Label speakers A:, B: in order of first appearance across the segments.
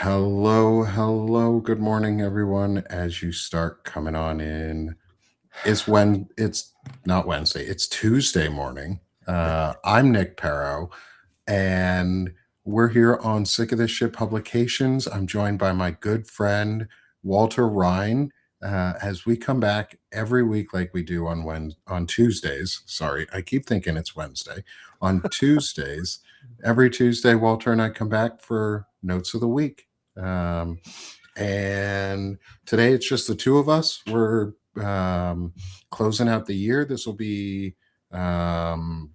A: Hello. Good morning, everyone. As you start coming on in, it's not Wednesday, it's Tuesday morning. I'm Nick Paro, and we're here on Sick of This Shit Publications. I'm joined by my good friend Walter Rhein. As we come back every week, like we do on Tuesdays. Sorry, I keep thinking it's Wednesday. On Tuesdays, every Tuesday, Walter and I come back for notes of the week. Um, and today it's just the two of us. We're closing out the year. This will be um,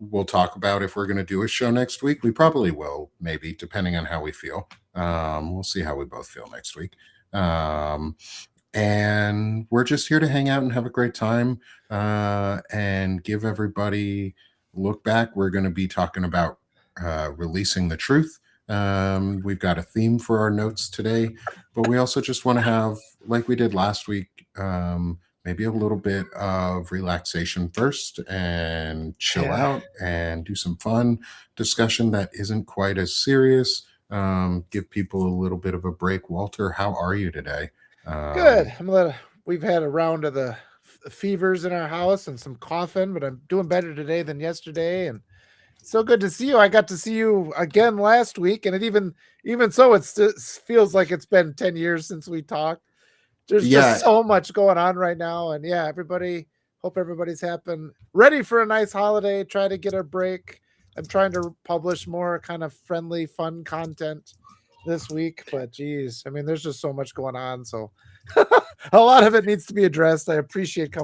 A: we'll talk about if we're going to do a show next week. We probably will, maybe, depending on how we feel. We'll see how we both feel next week. Um, and we're just here to hang out and have a great time and give everybody look back. We're going to be talking about releasing the truth. We've got a theme for our notes today, but we also just want to have, like we did last week, maybe a little bit of relaxation first and chill
B: Yeah.
A: out and do some fun discussion that isn't quite as serious. Give people a little bit of a break. Walter, how are you today?
B: Good.
A: Um,
B: We've had a round of the fevers in our house and some coughing, but I'm doing better today than yesterday. And it's so good to see you. I got to see you again last week, and even so, it still feels like it's been 10 years since we talked. There's just
A: yeah,
B: so much going on right now, and yeah, hope everybody's ready for a nice holiday. Try to get a break. I'm trying to publish more kind of friendly, fun content this week, but geez, I mean, there's just so much going on. So a lot of it needs to be addressed. I appreciate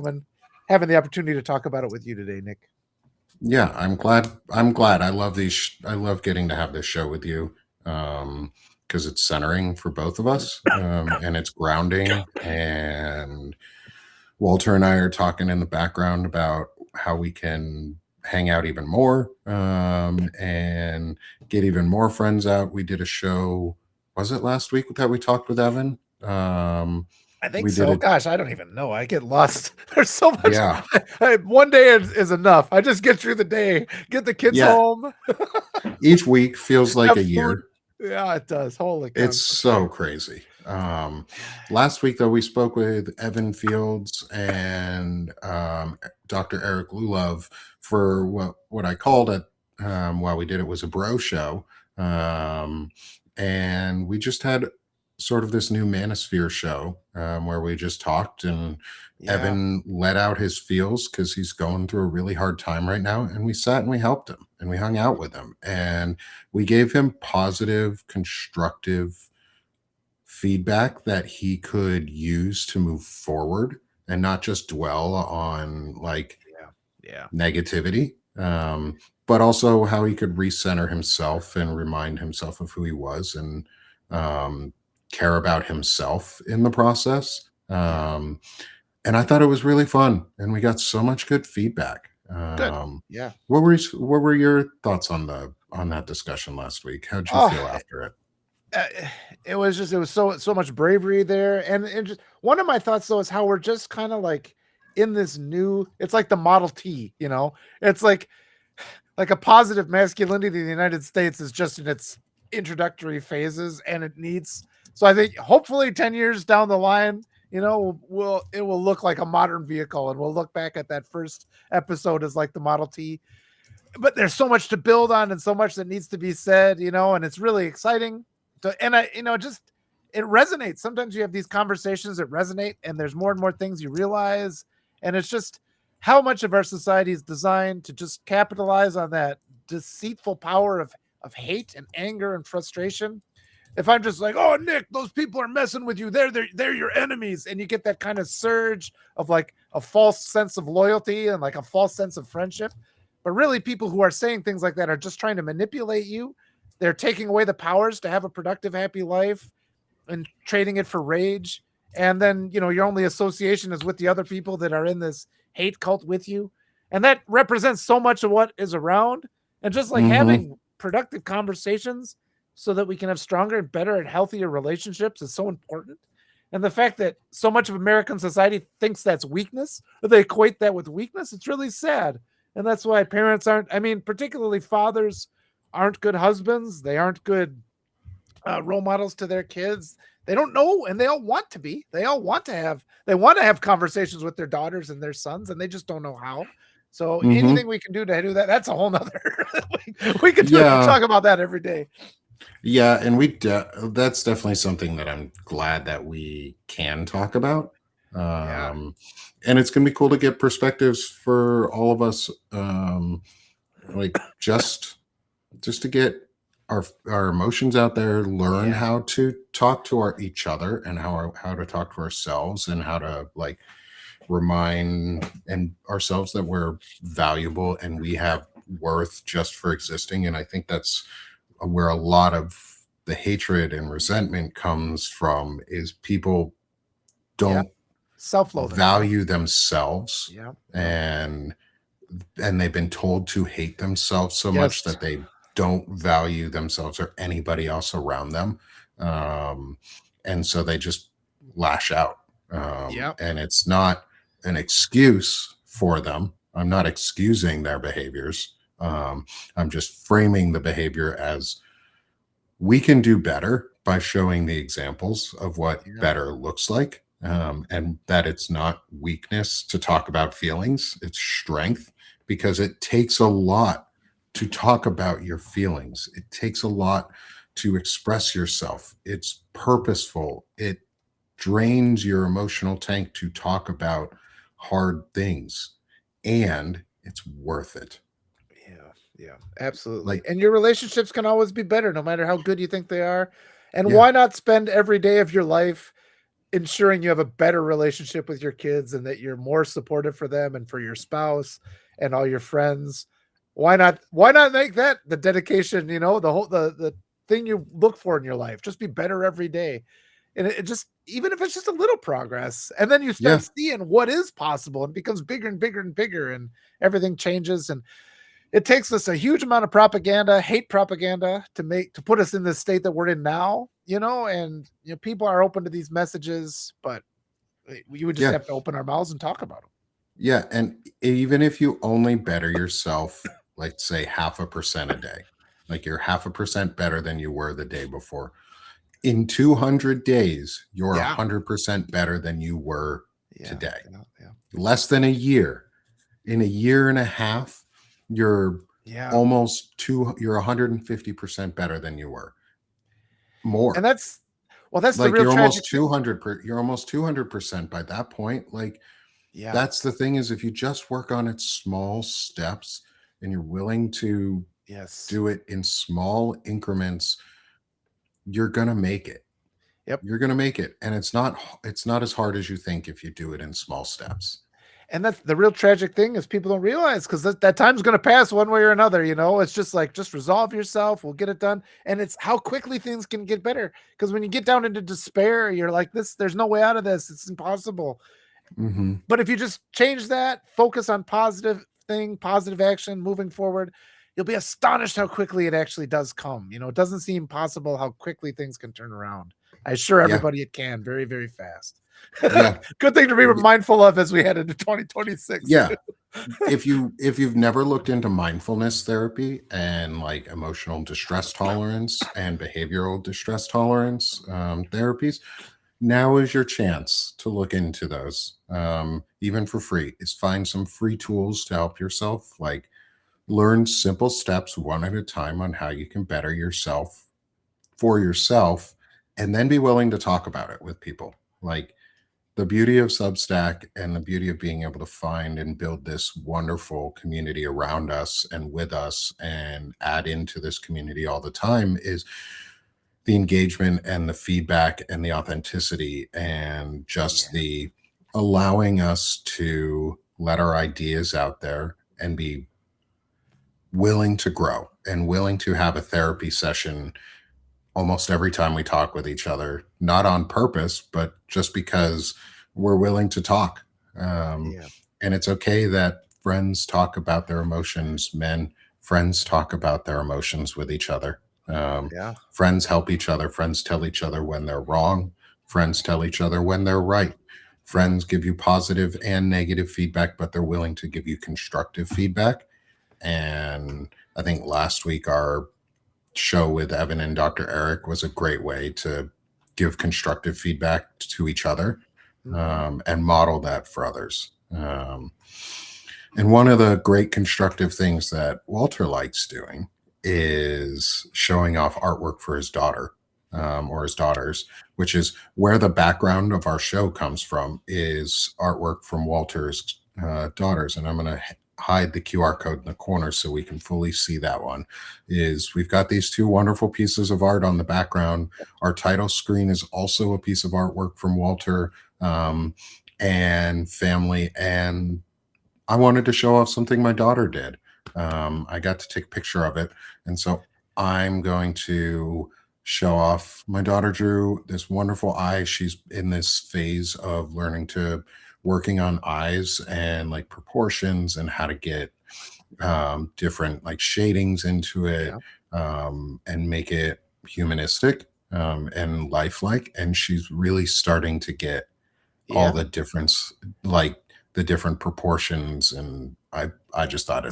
B: having the opportunity to talk about it with you today, Nick.
A: yeah, I'm glad. I love I love getting to have this show with you because it's centering for both of us, and it's grounding. And Walter and I are talking in the background about how we can hang out even more and get even more friends out. We did a show, was it last week that we talked with Evan?
B: I think
A: We did
B: so.
A: it.
B: Gosh, I don't even know. I get lost. There's so much.
A: Yeah.
B: One day is enough. I just get through the day, get the kids
A: Yeah.
B: home,
A: Each week feels like
B: have
A: a
B: food.
A: year.
B: Yeah, it does. Holy cow,
A: It's
B: for
A: so
B: sure.
A: crazy. Last week, though, we spoke with Evan Fields and Dr. Eric Lulov for what I called it while we did it was a bro show. Um, and we just had sort of this new manosphere show where we just talked and
B: Yeah,
A: Evan let out his feels because he's going through a really hard time right now. And we sat and we helped him and we hung out with him. And we gave him positive, constructive feedback that he could use to move forward and not just dwell on like
B: yeah, yeah,
A: negativity, but also how he could recenter himself and remind himself of who he was and um, care about himself in the process.
B: yeah.
A: And I thought it was really fun, and we got so much good feedback.
B: Good. Yeah.
A: What were your thoughts on the on that discussion last week? How'd you
B: Oh,
A: feel after it?
B: uh, it was so much bravery there, and just one of my thoughts though is how we're just kind of like in this new. It's like the Model T, you know. It's like a positive masculinity in the United States is just in its introductory phases, and it needs. So I think hopefully 10 years down the line, it will look like a modern vehicle, and we'll look back at that first episode as like the Model T. But there's so much to build on and so much that needs to be said, and it's really exciting. And I, just it resonates. Sometimes you have these conversations that resonate, and there's more and more things you realize, and it's just how much of our society is designed to just capitalize on that deceitful power of hate and anger and frustration. If I'm just like, oh, Nick, those people are messing with you, they're your enemies, and you get that kind of surge of like a false sense of loyalty and like a false sense of friendship. But really, people who are saying things like that are just trying to manipulate you. They're taking away the powers to have a productive, happy life and trading it for rage. And then, your only association is with the other people that are in this hate cult with you. And that represents so much of what is around. And just like
A: Hmm.
B: having productive conversations so that we can have stronger and better and healthier relationships is so important. And the fact that so much of American society thinks that's weakness, or they equate that with weakness, it's really sad. And that's why parents aren't, I mean, particularly fathers aren't good husbands. They aren't good role models to their kids. They don't know, and they all want to be. They all want to have. They want to have conversations with their daughters and their sons, and they just don't know how. So
A: Hmm.
B: anything we can do to do that, that's a whole nother. we could
A: Yeah.
B: talk about that every day.
A: Yeah, and that's definitely something that I'm glad that we can talk about.
B: Yeah,
A: Um, and it's going to be cool to get perspectives for all of us, like just to get our emotions out there, learn
B: yeah,
A: how to talk to each other, and how to talk to ourselves, and how to like remind and ourselves that we're valuable and we have worth just for existing. And I think that's where a lot of the hatred and resentment comes from, is people
B: yeah.
A: don't
B: Self-loathing. Yeah,
A: value themselves,
B: yeah, yeah.
A: and they've been told to hate themselves so much
B: Yes.
A: that they don't value themselves or anybody else around them. um, and so they just lash out,
B: Yeah,
A: and it's not an excuse for them. I'm not excusing their behaviors. I'm just framing the behavior as we can do better by showing the examples of what
B: yeah,
A: better looks like, and that it's not weakness to talk about feelings, it's strength, because it takes a lot to talk about your feelings. It takes a lot to express yourself. It's purposeful. It drains your emotional tank to talk about hard things, and it's worth it.
B: yeah, yeah. Absolutely.
A: Like,
B: And your relationships can always be better, no matter how good you think they are. And
A: yeah,
B: why not spend every day of your life ensuring you have a better relationship with your kids and that you're more supportive for them and for your spouse and all your friends? Why not make that the dedication, the thing you look for in your life? Just be better every day. And it just, even if it's just a little progress, and then you start
A: yeah,
B: seeing what is possible and becomes bigger and bigger and bigger, and everything changes. And it takes us a huge amount of propaganda, hate propaganda, to put us in the state that we're in now, and people are open to these messages, but we would just
A: yeah.
B: have to open our mouths and talk about them.
A: Yeah, and even if you only better yourself, like say 0.5% a day, like you're 0.5% better than you were the day before. In 200 days, you're
B: Yeah.
A: 100% better than you were
B: Yeah.
A: today.
B: Yeah. Yeah.
A: Less than a year. In a year and a half, you're
B: Yeah.
A: you're 150% better than you were.
B: And
A: More.
B: that's the
A: Like
B: real tragic thing.
A: you're almost 200% by that point. Like,
B: Yeah.
A: that's the thing, is if you just work on it small steps and you're willing to
B: Yes.
A: do it in small increments, you're going to make it.
B: Yep.
A: You're going to make it. And it's not as hard as you think if you do it in small steps.
B: And that's the real tragic thing, is people don't realize, because that time's going to pass one way or another. It's just like, just resolve yourself. We'll get it done. And it's how quickly things can get better. Because when you get down into despair, you're like, there's no way out of this. It's impossible.
A: Mhm.
B: But if you just change that, focus on positive action moving forward, you'll be astonished how quickly it actually does come. It doesn't seem possible how quickly things can turn around. I assure
A: Yeah.
B: everybody it can, very, very fast.
A: Yeah.
B: Good thing to be
A: Y-
B: mindful of as we head into 2026.
A: Yeah. If you've never looked into mindfulness therapy and like emotional distress tolerance and behavioral distress tolerance therapies, now is your chance to look into those, even for free. Is find some free tools to help yourself, like learn simple steps one at a time on how you can better yourself for yourself, and then be willing to talk about it with people. Like, the beauty of Substack and the beauty of being able to find and build this wonderful community around us and with us and add into this community all the time is the engagement and the feedback and the authenticity, and
B: Yeah.
A: just the allowing us to let our ideas out there and be willing to grow and willing to have a therapy session almost every time we talk with each other, not on purpose, but just because we're willing to talk. Um,
B: Yeah.
A: and it's okay that friends talk about their emotions, friends talk about their emotions with each other.
B: Yeah.
A: Friends help each other. Friends tell each other when they're wrong. Friends tell each other when they're right.
B: Yeah.
A: Friends give you positive and negative feedback, but they're willing to give you constructive feedback. And I think last week our show with Evan and Dr. Eric was a great way to give constructive feedback to each other,
B: Hmm.
A: and model that for others. And one of the great constructive things that Walter likes doing is showing off artwork for his daughter, or his daughters, which is where the background of our show comes from, is artwork from Walter's daughters. And I'm going to hide the QR code in the corner so we can fully see that one. Is we've got these two wonderful pieces of art on the background. Our title screen is also a piece of artwork from Walter, and family, and I wanted to show off something my daughter did. I got to take a picture of it, and so I'm going to show off. My daughter drew this wonderful eye. She's in this phase of learning to working on eyes and like proportions and how to get different like shadings into it,
B: Yeah.
A: and make it humanistic, and lifelike. And she's really starting to get all
B: Yeah.
A: the difference, like the different proportions. And I just thought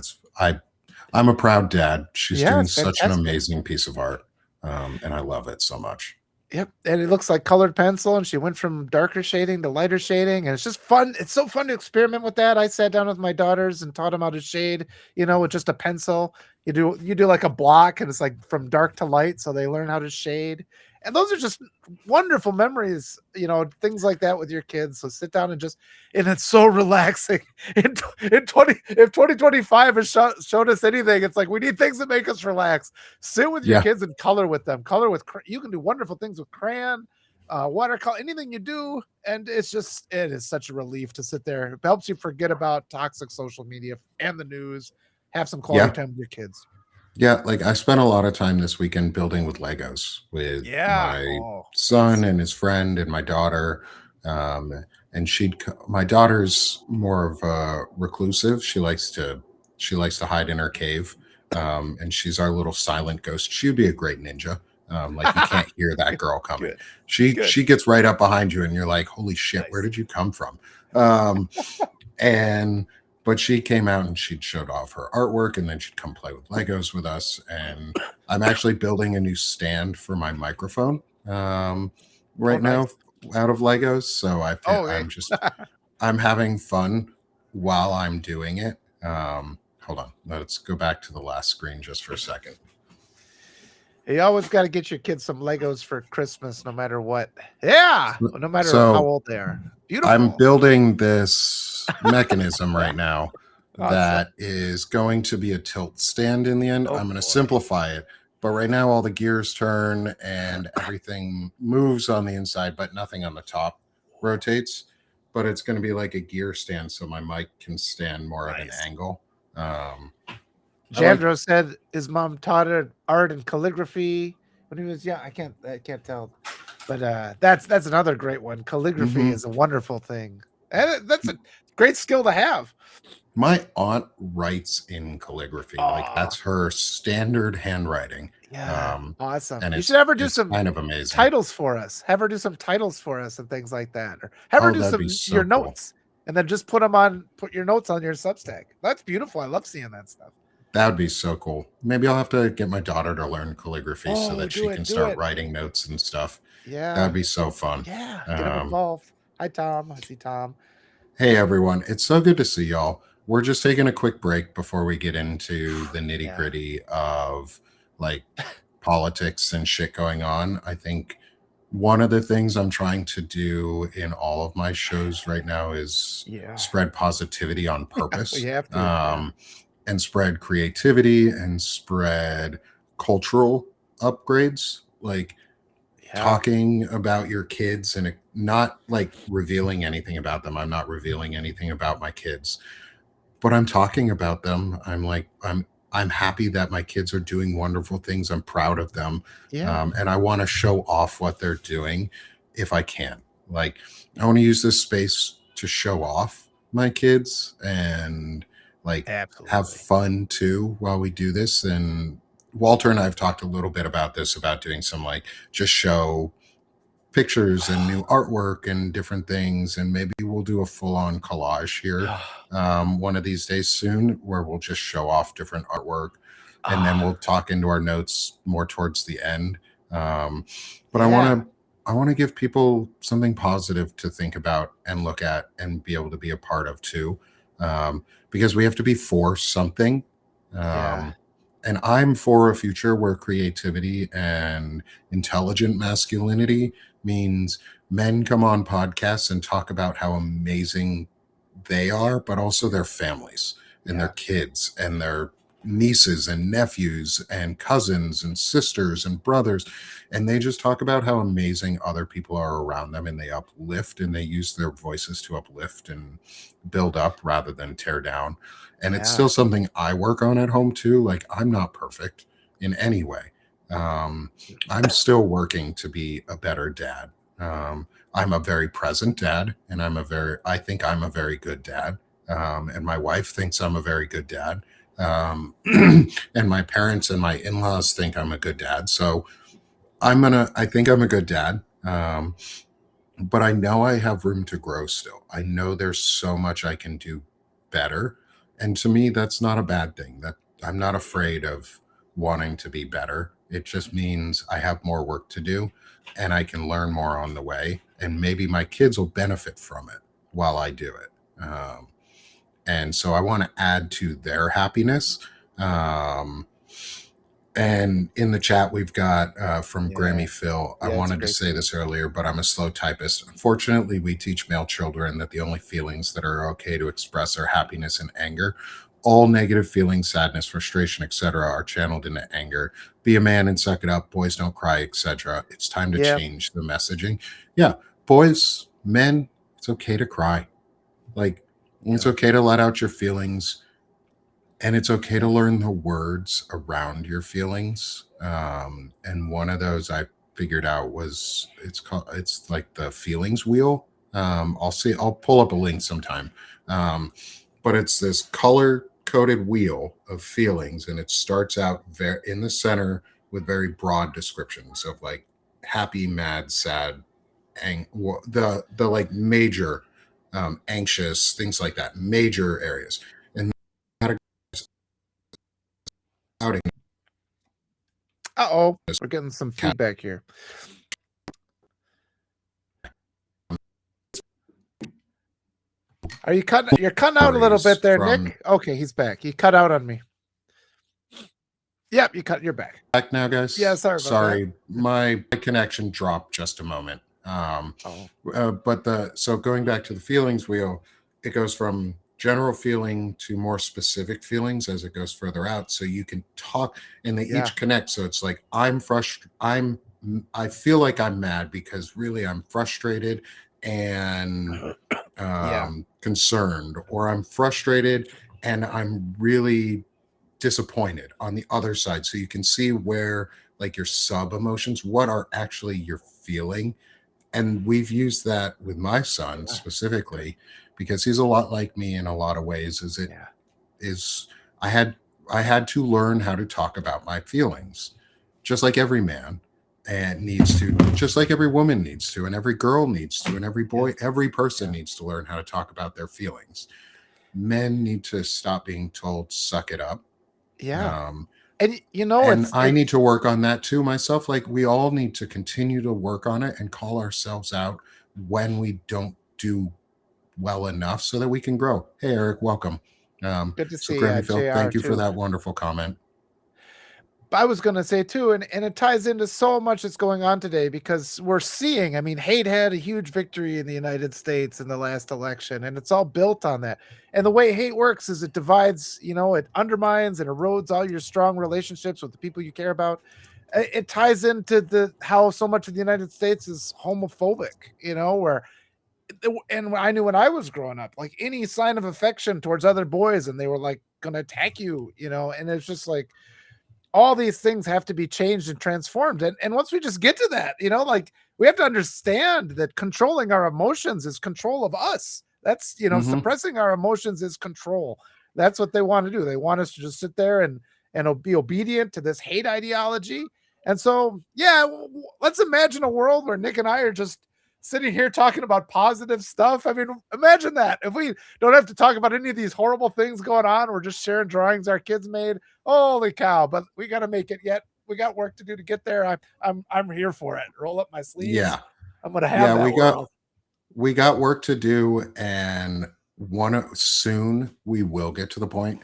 A: I'm a proud dad. She's
B: Yeah.
A: doing
B: It's
A: such an
B: fantastic.
A: amazing piece of art, and I love it so much.
B: Yep, and it looks like colored pencil, and she went from darker shading to lighter shading, and it's just fun. It's so fun to experiment with that. I sat down with my daughters and taught them how to shade, with just a pencil. You do like a block, and it's like from dark to light, so they learn how to shade. And those are just wonderful memories, things like that with your kids. So sit down and it's so relaxing. In 20, if 2025 has showed us anything, it's like we need things that make us relax. Sit with your
A: Yeah,
B: kids and color with them. Color with you can do wonderful things with crayon, watercolor, anything you do, and it is such a relief to sit there. It helps you forget about toxic social media and the news. Have some quality
A: yeah.
B: time with your kids.
A: Yeah, like I spent a lot of time this weekend building with Legos with
B: Yeah.
A: my
B: Oh,
A: son
B: yes.
A: and his friend and my daughter. And my daughter's more of a reclusive. She likes to hide in her cave. And she's our little silent ghost. She'd be a great ninja. Like you can't hear that girl coming.
B: Good.
A: She
B: Good.
A: she gets right up behind you, and you're like, "Holy shit, where
B: Nice.
A: did you come from?" Um, and but she came out and she'd showed off her artwork, and then she'd come play with Legos with us. And I'm actually building a new stand for my microphone,
B: Oh,
A: right
B: nice.
A: now, out of Legos. So
B: Oh,
A: I'm having fun while I'm doing it. Hold on, let's go back to the last screen just for a second.
B: you always got to get your kids some Legos for Christmas, no matter what. Yeah, no matter how
A: So
B: old they are.
A: I'm
B: Beautiful.
A: building this mechanism right now
B: Awesome.
A: that is going to be a tilt stand in the end.
B: Oh
A: I'm going to
B: boy.
A: simplify it, but right now all the gears turn and everything moves on the inside, but nothing on the top rotates. But it's going to be like a gear stand, so my mic can stand more at an
B: Nice.
A: angle. I like,
B: Jandro said his mom taught her art and calligraphy when he was young. I can't tell, but that's another great one. Calligraphy
A: mhm.
B: is a wonderful thing, and that's a great skill to have.
A: My aunt writes in calligraphy, like
B: Oh,
A: that's her standard handwriting.
B: yeah,
A: Um,
B: awesome.
A: and
B: You should ever do
A: it's
B: some
A: kind of amazing.
B: titles for us. Have her do some titles for us and things like that, or have her
A: Oh,
B: do
A: that'd be
B: some your
A: so cool.
B: notes, and then just put your notes on your Substack. That's beautiful. I love seeing that stuff.
A: That'd be so cool. Maybe I'll have to get my daughter to learn calligraphy so
B: Oh,
A: that she
B: do
A: can
B: it, do
A: start
B: it.
A: writing notes and stuff. That'd
B: Yeah,
A: be so fun.
B: yeah. Get them
A: Um,
B: involved. Hi, Tom. I see Tom.
A: hey, everyone. It's so good to see y'all. We're just taking a quick break before we get into the nitty
B: Yeah,
A: gritty of like politics and shit going on. I think one of the things I'm trying to do in all of my shows right now is
B: yeah.
A: spread positivity on
B: You
A: purpose,
B: have to. Yeah,
A: and spread creativity and spread cultural upgrades. Like
B: yeah,
A: talking about your kids and not like revealing anything about them. I'm not revealing anything about my kids, but I'm talking about them. I'm happy that my kids are doing wonderful things. I'm proud of them,
B: yeah.
A: and I want to show off what they're doing if I can. Like I want to use this space to show off my kids and like have
B: Absolutely.
A: fun too while we do this. And Walter and I have talked a little bit about this, about doing some like just show pictures and new artwork and different things. And maybe we'll do a full on collage here, one of these days soon, where we'll just show off different artwork. and then we'll
B: Ah,
A: talk into our notes more towards the end. Um, but
B: yeah,
A: I want to give people something positive to think about and look at and be able to be a part of too, because we have to be for something.
B: yeah,
A: Um, and I'm for a future where creativity and intelligent masculinity means men come on podcasts and talk about how amazing they are, but also their families and their
B: yeah,
A: kids and their nieces and nephews and cousins and sisters and brothers. And they just talk about how amazing other people are around them, and they uplift and they use their voices to uplift and build up rather than tear down. And it's
B: yeah,
A: still something I work on at home too. Like, I'm not perfect in any way. I'm still working to be a better dad. I'm a very present dad, and I think I'm a very good dad. And my wife thinks I'm a very good dad. Um, and my parents and my in-laws think I'm a good dad. So I think I'm a good dad. But I know I have room to grow still. I know there's so much I can do better. And to me, that's not a bad thing. That I'm not afraid of wanting to be better. It just means I have more work to do and I can learn more on the way. And maybe my kids will benefit from it while I do it. And so I want to add to their happiness. Um, and in the chat, we've got from
B: yeah,
A: Grammy Phil. I
B: yeah. It's a
A: wanted to
B: great
A: say
B: tweet.
A: this earlier, but I'm a slow typist. Unfortunately, we teach male children that the only feelings that are okay to express are happiness and anger. All negative feelings, sadness, frustration, etc., are channeled into anger. Be a man and suck it up. Boys don't cry, etc. It's time to
B: Yeah,
A: change the messaging. Yeah, boys, men, it's okay to cry. Like, it's
B: yeah,
A: okay to let out your feelings, and it's okay to learn the words around your feelings. And one of those I figured out was it's like the feelings wheel. I'll pull up a link sometime. But it's this color coded wheel of feelings, and it starts out in the center with very broad descriptions of like happy, mad, sad, the like major, anxious, things like that, major areas. And outing
B: uh-oh,
A: this
B: we're getting some
A: cat
B: feedback here. Are you cutting? You're cutting out a little
A: stories
B: bit there,
A: from
B: Nick. Okay, he's back. He cut out on me. Yep, you cut. You're back.
A: back now,
B: Yeah,
A: guys.
B: sorry about that.
A: Sorry, my connection dropped just a moment.
B: Oh,
A: But the so going back to the feelings wheel, it goes from general feeling to more specific feelings as it goes further out. So you can talk, and they
B: yeah,
A: each connect. So it's like I'm frustrated. I feel like I'm mad because really I'm frustrated and
B: yeah,
A: concerned, or I'm frustrated and I'm really disappointed on the other side. So you can see where like your sub emotions, what are actually you're feeling. And we've used that with my son
B: yeah,
A: specifically because he's a lot like me in a lot of ways. Is it
B: yeah,
A: is I had I had to learn how to talk about my feelings, just like every man and needs to, just like every woman needs to, and every girl needs to, and every
B: yeah,
A: boy, every person
B: yeah,
A: needs to learn how to talk about their feelings. Men need to stop being told suck it up.
B: yeah.
A: um,
B: And you know,
A: and I need to work on that too myself. Like, we all need to continue to work on it and call ourselves out when we don't do well enough so that we can grow. Hey, Eric, welcome.
B: good to
A: So,
B: see
A: Grammy Phil,
B: Jr.
A: thank you for
B: too.
A: that wonderful comment.
B: I was going to say too, and it ties into so much that's going on today because we're seeing, I mean, hate had a huge victory in the United States in the last election, and it's all built on that. And the way hate works is it divides, it undermines and erodes all your strong relationships with the people you care about. It ties into the how so much of the United States is homophobic, where and I knew when I was growing up, like any sign of affection towards other boys, and they were like gonna attack you, and it's just like all these things have to be changed and transformed. And once we just get to that, like we have to understand that controlling our emotions is control of us. That's,
A: Mm-hmm.
B: suppressing our emotions is control. That's what they want to do. They want us to just sit there and be obedient to this hate ideology. And so, yeah, let's imagine a world where Nick and I are just sitting here talking about positive stuff. I mean, imagine that. If we don't have to talk about any of these horrible things going on, we're just sharing drawings our kids made. Holy cow, but we got to make it yet. We got work to do to get there. I'm here for it. Roll up my sleeves.
A: Yeah.
B: I'm going to have
A: Yeah,
B: that world.
A: we got work to do, and soon we will get to the point.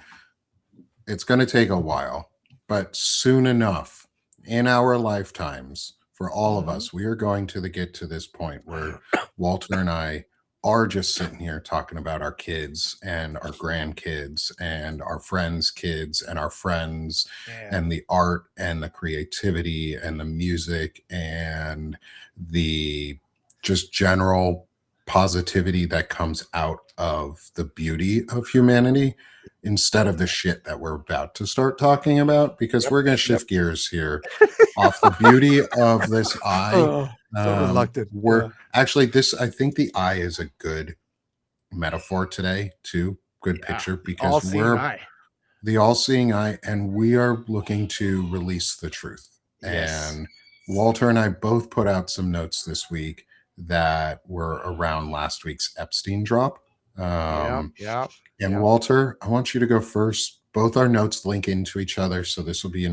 A: It's going to take a while, but soon enough in our lifetimes, for all of
B: Mhm.
A: us, we are going to get to this point where Walter and I are just sitting here talking about our kids and our grandkids and our friends' kids and our friends
B: Yeah.
A: and the art and the creativity and the music and the just general positivity that comes out of the beauty of humanity instead of the shit that we're about to start talking about, because
B: Yep.
A: we're going to
B: Yep.
A: shift gears here off the beauty of this eye.
B: Oh, so reluctant.
A: We're
B: Yeah.
A: actually this, I think the eye is a good metaphor today, too. Good
B: Yeah.
A: picture,
B: The
A: because
B: all-seeing
A: we're
B: eye.
A: the all seeing eye and we are looking to release the truth.
B: Yes.
A: And Walter and I both put out some notes this week that were around last week's Epstein drop.
B: Yep.
A: Um,
B: Yep.
A: and
B: Yep.
A: Walter, I want you to go first. Both our notes link into each other, so this will be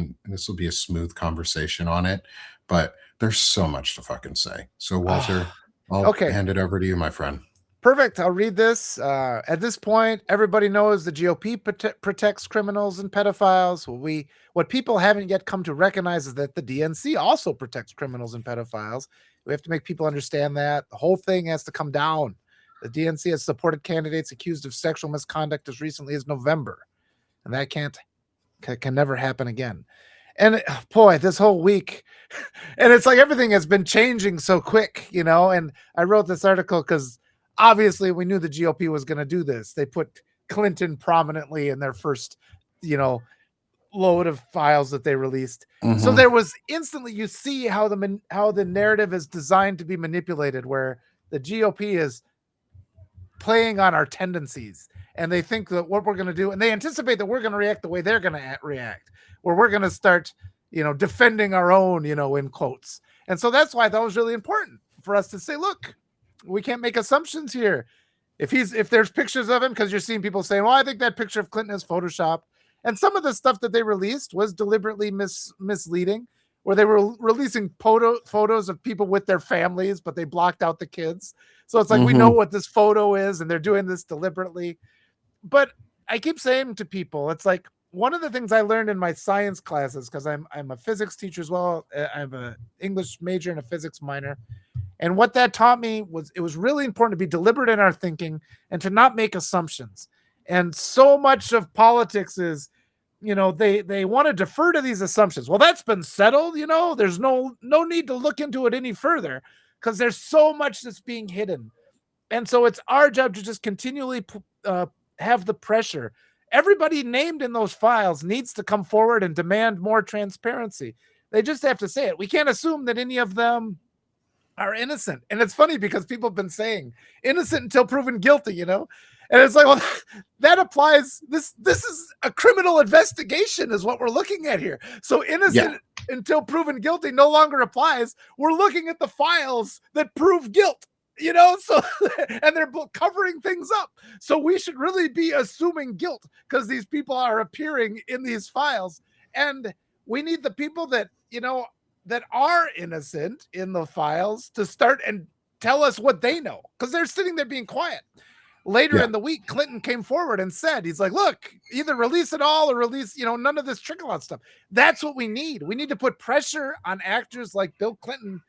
A: a smooth conversation on it. But there's so much to fucking say. So
B: Oh,
A: Walter, I'll
B: okay.
A: hand it over to you, my friend.
B: Perfect. I'll read this. At this point, everybody knows the GOP protects criminals and pedophiles. What people haven't yet come to recognize is that the DNC also protects criminals and pedophiles. We have to make people understand that the whole thing has to come down. The DNC has supported candidates accused of sexual misconduct as recently as November, and that can never happen again. And boy, this whole week, and it's like everything has been changing so quick, and I wrote this article because obviously we knew the GOP was going to do this. They put Clinton prominently in their first, you know, load of files that they released. So
A: Mm-hmm.
B: there was instantly, you see how the narrative is designed to be manipulated, where the GOP is playing on our tendencies, and they think that what we're going to do, and they anticipate that we're going to react the way they're going to react, where we're going to start, defending our own, in quotes. And so that's why that was really important for us to say, look, we can't make assumptions here. If there's pictures of him, because you're seeing people saying, well, I think that picture of Clinton is Photoshop. And some of the stuff that they released was deliberately misleading, where they were releasing photos of people with their families, but they blocked out the kids. So it's like, we know
A: Mm-hmm.
B: what this photo is, and they're doing this deliberately. But I keep saying to people, it's like, one of the things I learned in my science classes, because I'm a physics teacher as well. I'm an English major and a physics minor. And what that taught me was it was really important to be deliberate in our thinking and to not make assumptions. And so much of politics is, they want to defer to these assumptions. Well, that's been settled, there's no need to look into it any further, because there's so much that's being hidden. And so it's our job to just continually have the pressure. Everybody named in those files needs to come forward and demand more transparency. They just have to say it. We can't assume that any of them are innocent. And it's funny because people have been saying innocent until proven guilty, And it's like, well, that applies. This is a criminal investigation, is what we're looking at here. So
A: Yeah.
B: innocent until proven guilty no longer applies. We're looking at the files that prove guilt. So and they're covering things up. So we should really be assuming guilt, because these people are appearing in these files. And we need the people that are innocent in the files to start and tell us what they know, because they're sitting there being quiet. Later
A: Yeah.
B: in the week, Clinton came forward and said, he's like, look, either release it all or release, none of this trickle out stuff. That's what we need. We need to put pressure on actors like Bill Clinton,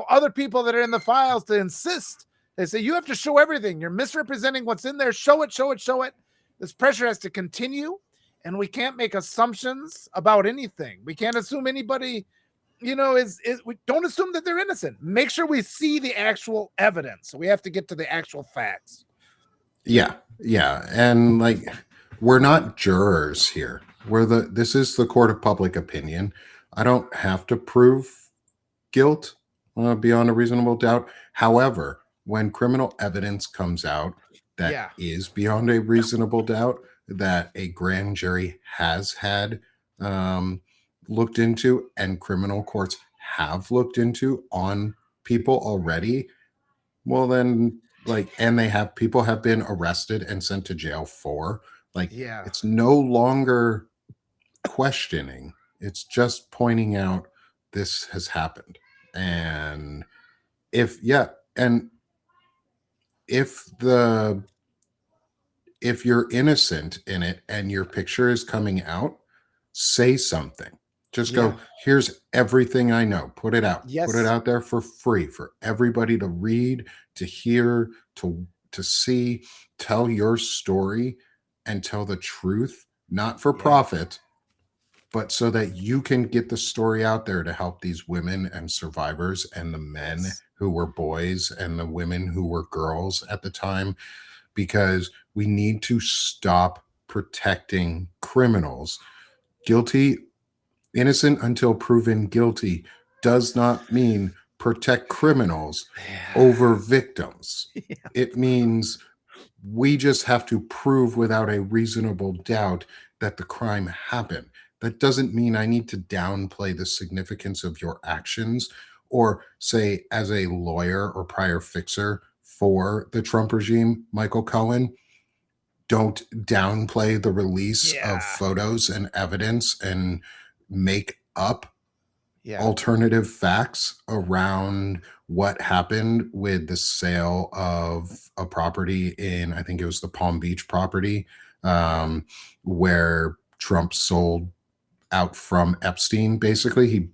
B: other people that are in the files, to insist. They say, you have to show everything. You're misrepresenting what's in there. Show it, show it, show it. This pressure has to continue, and we can't make assumptions about anything. We can't assume anybody we don't assume that they're innocent. Make sure we see the actual evidence. So we have to get to the actual facts.
A: Yeah. Yeah. And like, we're not jurors here. This is the court of public opinion. I don't have to prove guilt beyond a reasonable doubt. However, when criminal evidence comes out that
B: Yeah.
A: is beyond a reasonable doubt, that a grand jury has had looked into and criminal courts have looked into on people already, Well, then, like, and they have people have been arrested and sent to jail for, like,
B: Yeah.
A: it's no longer questioning, it's just pointing out this has happened. And yeah, and if the if you're innocent in it and your picture is coming out, say something. Just
B: Yeah.
A: go, here's everything I know. Put it
B: Yes.
A: out there for free for everybody to read, to hear, to see. Tell your story and tell the truth, not for
B: Yeah.
A: profit, but so that you can get the story out there to help these women and survivors and the men
B: Yes.
A: who were boys and the women who were girls at the time, because we need to stop protecting criminals. Guilty, innocent until proven guilty does not mean protect criminals over victims.
B: Yeah.
A: It means we just have to prove without a reasonable doubt that the crime happened. That doesn't mean I need to downplay the significance of your actions or say, as a lawyer or prior fixer for the Trump regime, Michael Cohen, don't downplay the release of
B: Yeah.
A: photos and evidence and make up
B: Yeah.
A: alternative facts around what happened with the sale of a property in, I think it was the Palm Beach property, um, where Trump sold out from Epstein. Basically, he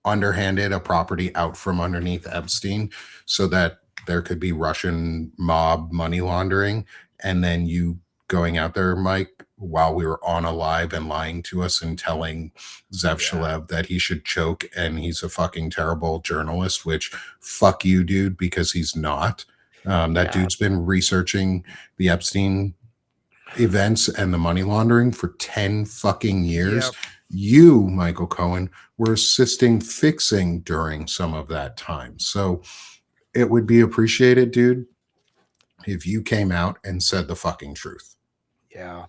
A: underhanded a property out from underneath Epstein so that there could be Russian mob money laundering. And then you going out there, Mike, while we were on a live and lying to us and telling Zev
B: Yeah.
A: Shalev that he should choke and he's a fucking terrible journalist, which fuck you, dude, because he's not. That
B: Yeah.
A: dude's been researching the Epstein events and the money laundering for 10 fucking years.
B: Yep.
A: You, Michael Cohen, were assisting fixing during some of that time. So it would be appreciated, dude, if you came out and said the fucking truth,
B: Yeah.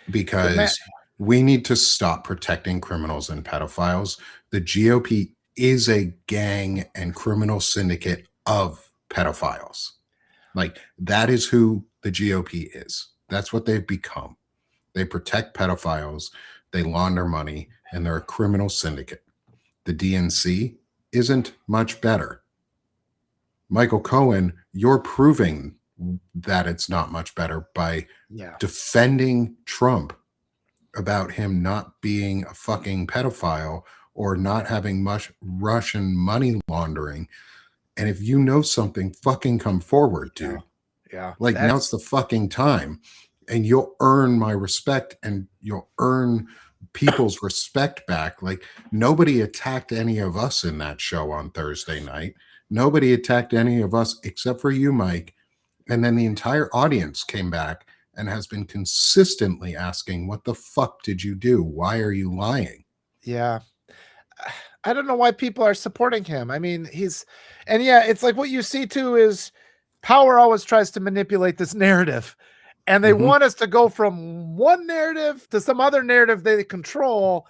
B: The man.
A: because we need to stop protecting criminals and pedophiles. The GOP is a gang and criminal syndicate of pedophiles. Like, that is who the GOP is. That's what they've become. They protect pedophiles, they launder money, and they're a criminal syndicate. The DNC isn't much better. Michael Cohen, you're proving that it's not much better by
B: Yeah.
A: defending Trump about him not being a fucking pedophile or not having much Russian money laundering. And if you know something, fucking come forward,
B: Yeah.
A: dude.
B: Yeah.
A: Like, now's
B: That's
A: the fucking time. And you'll earn my respect and you'll earn people's respect back. Like, nobody attacked any of us in that show on Thursday night. Nobody attacked any of us except for you, Mike. And then the entire audience came back and has been consistently asking, what the fuck did you do? Why are you lying?
B: yeah. I don't know why people are supporting him. I mean, and yeah, it's like what you see too is power always tries to manipulate this narrative. And they
A: Mm-hmm.
B: want us to go from one narrative to some other narrative they control.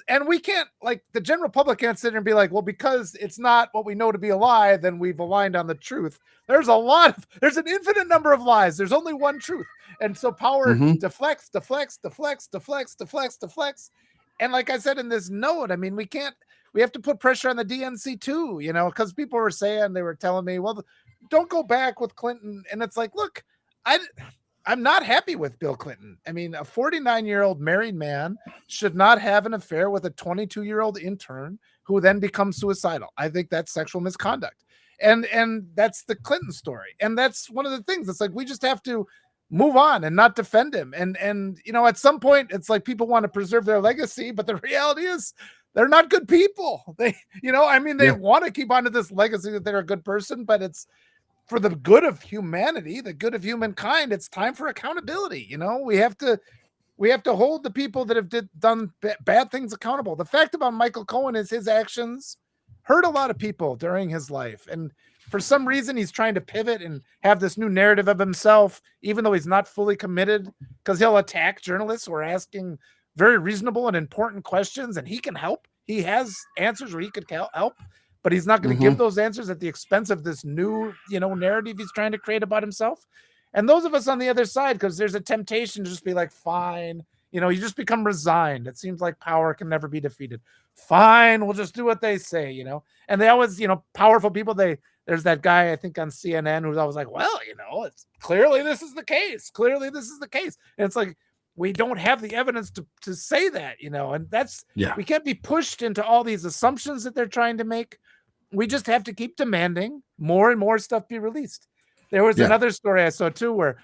B: And we can't, like, the general public can't sit there and be like, well, because it's not what we know to be a lie, then we've aligned on the truth. There's an infinite number of lies. There's only one truth. And so power
A: Mm-hmm.
B: deflects, deflects, deflects, deflects, deflects, deflects. And like I said in this note, I mean, we have to put pressure on the DNC too, because people were saying, they were telling me, well, don't go back with Clinton. And it's like, look, I'm not happy with Bill Clinton. I mean, a 49-year-old married man should not have an affair with a 22-year-old intern who then becomes suicidal. I think that's sexual misconduct. And that's the Clinton story. And that's one of the things. It's like we just have to move on and not defend him. And at some point it's like people want to preserve their legacy, but the reality is they're not good people. They
A: Yeah.
B: want to keep on to this legacy that they're a good person, but it's for the good of humanity, the good of humankind. It's time for accountability. We have to hold the people that have done bad things accountable. The fact about Michael Cohen is his actions hurt a lot of people during his life. And for some reason, he's trying to pivot and have this new narrative of himself, even though he's not fully committed, because he'll attack journalists who are asking very reasonable and important questions, and he can help. He has answers where he could help. but he's not going to
A: Mm-hmm.
B: give those answers at the expense of this new, narrative he's trying to create about himself. And those of us on the other side, because there's a temptation to just be like, fine, you just become resigned. It seems like power can never be defeated. Fine, we'll just do what they say, And they always, powerful people, there's that guy, I think, on CNN who's always like, well, it's clearly this is the case. Clearly this is the case. And it's like, we don't have the evidence to say that, and we can't be pushed into all these assumptions that they're trying to make. We just have to keep demanding more and more stuff be released. There was another story I saw too, where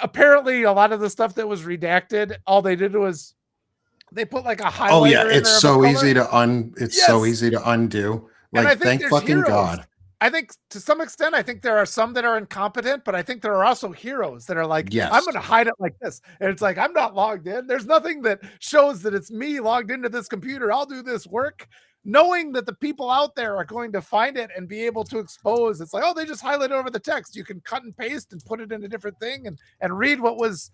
B: apparently a lot of the stuff that was redacted, all they did was they put like a highlighter.
A: Oh yeah,
B: it's
A: so easy to so easy to undo. Like,
B: and I think
A: thank fucking
B: heroes.
A: God.
B: I think to some extent, I think there are some that are incompetent, but I think there are also heroes that are like,
A: yes,
B: I'm going to hide it like this. And it's like, I'm not logged in. There's nothing that shows that it's me logged into this computer. I'll do this work, knowing that the people out there are going to find it and be able to expose. It's like, oh, they just highlight over the text. You can cut and paste and put it in a different thing and read what was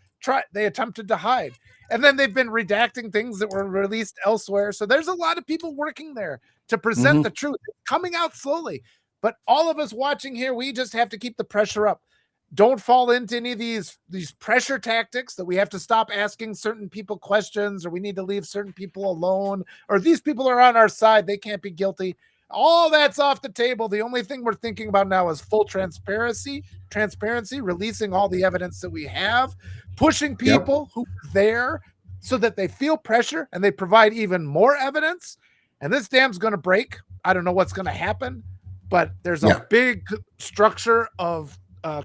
B: they attempted to hide. And then they've been redacting things that were released elsewhere. So there's a lot of people working there to present the truth. It's coming out slowly. But all of us watching here, we just have to keep the pressure up. Don't fall into any of these pressure tactics that we have to stop asking certain people questions, or we need to leave certain people alone, or these people are on our side, they can't be guilty. All that's off the table. The only thing we're thinking about now is full transparency, releasing all the evidence that we have, pushing people who are there so that they feel pressure and they provide even more evidence. And this dam's going to break. I don't know what's going to happen. But there's a big structure of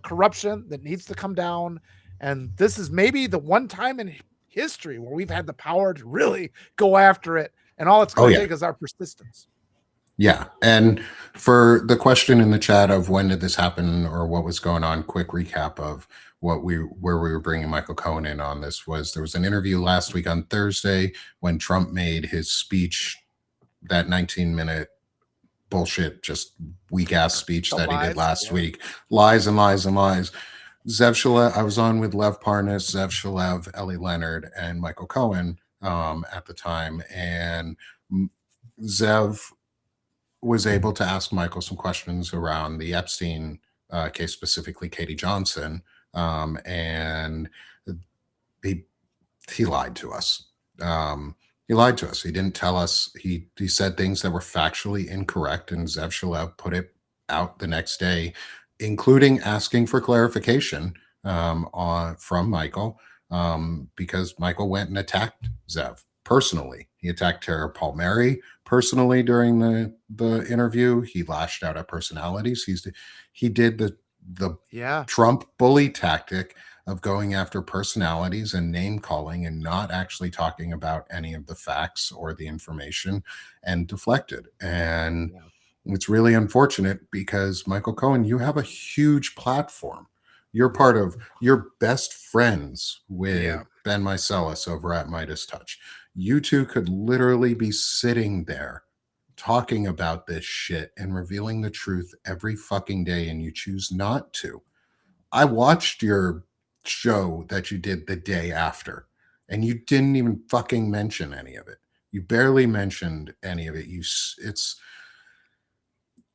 B: corruption that needs to come down. And this is maybe the one time in history where we've had the power to really go after it. And all it's going to take is our persistence.
A: Yeah. And for the question in the chat of when did this happen or what was going on, quick recap of where we were bringing Michael Cohen in on this was there was an interview last week on Thursday when Trump made his speech, that 19-minute bullshit, just weak ass speech that he did last week. Lies and lies and lies. Zev Shalev, I was on with Lev Parnas, Zev Shalev, Ellie Leonard, and Michael Cohen at the time. And Zev was able to ask Michael some questions around the Epstein case, specifically Katie Johnson. And he lied to us. He lied to us. He didn't tell us. He said things that were factually incorrect, and Zev Shalev put it out the next day, including asking for clarification from Michael, because Michael went and attacked Zev personally. He attacked Tara Palmieri personally during the interview. He lashed out at personalities. He did the Trump bully tactic of going after personalities and name calling and not actually talking about any of the facts or the information, and deflected. And it's really unfortunate because Michael Cohen, you have a huge platform. You're best friends with Ben Meiselas over at Midas Touch. You two could literally be sitting there talking about this shit and revealing the truth every fucking day, and you choose not to. I watched your show that you did the day after, and you didn't even fucking mention any of it. You barely mentioned any of it.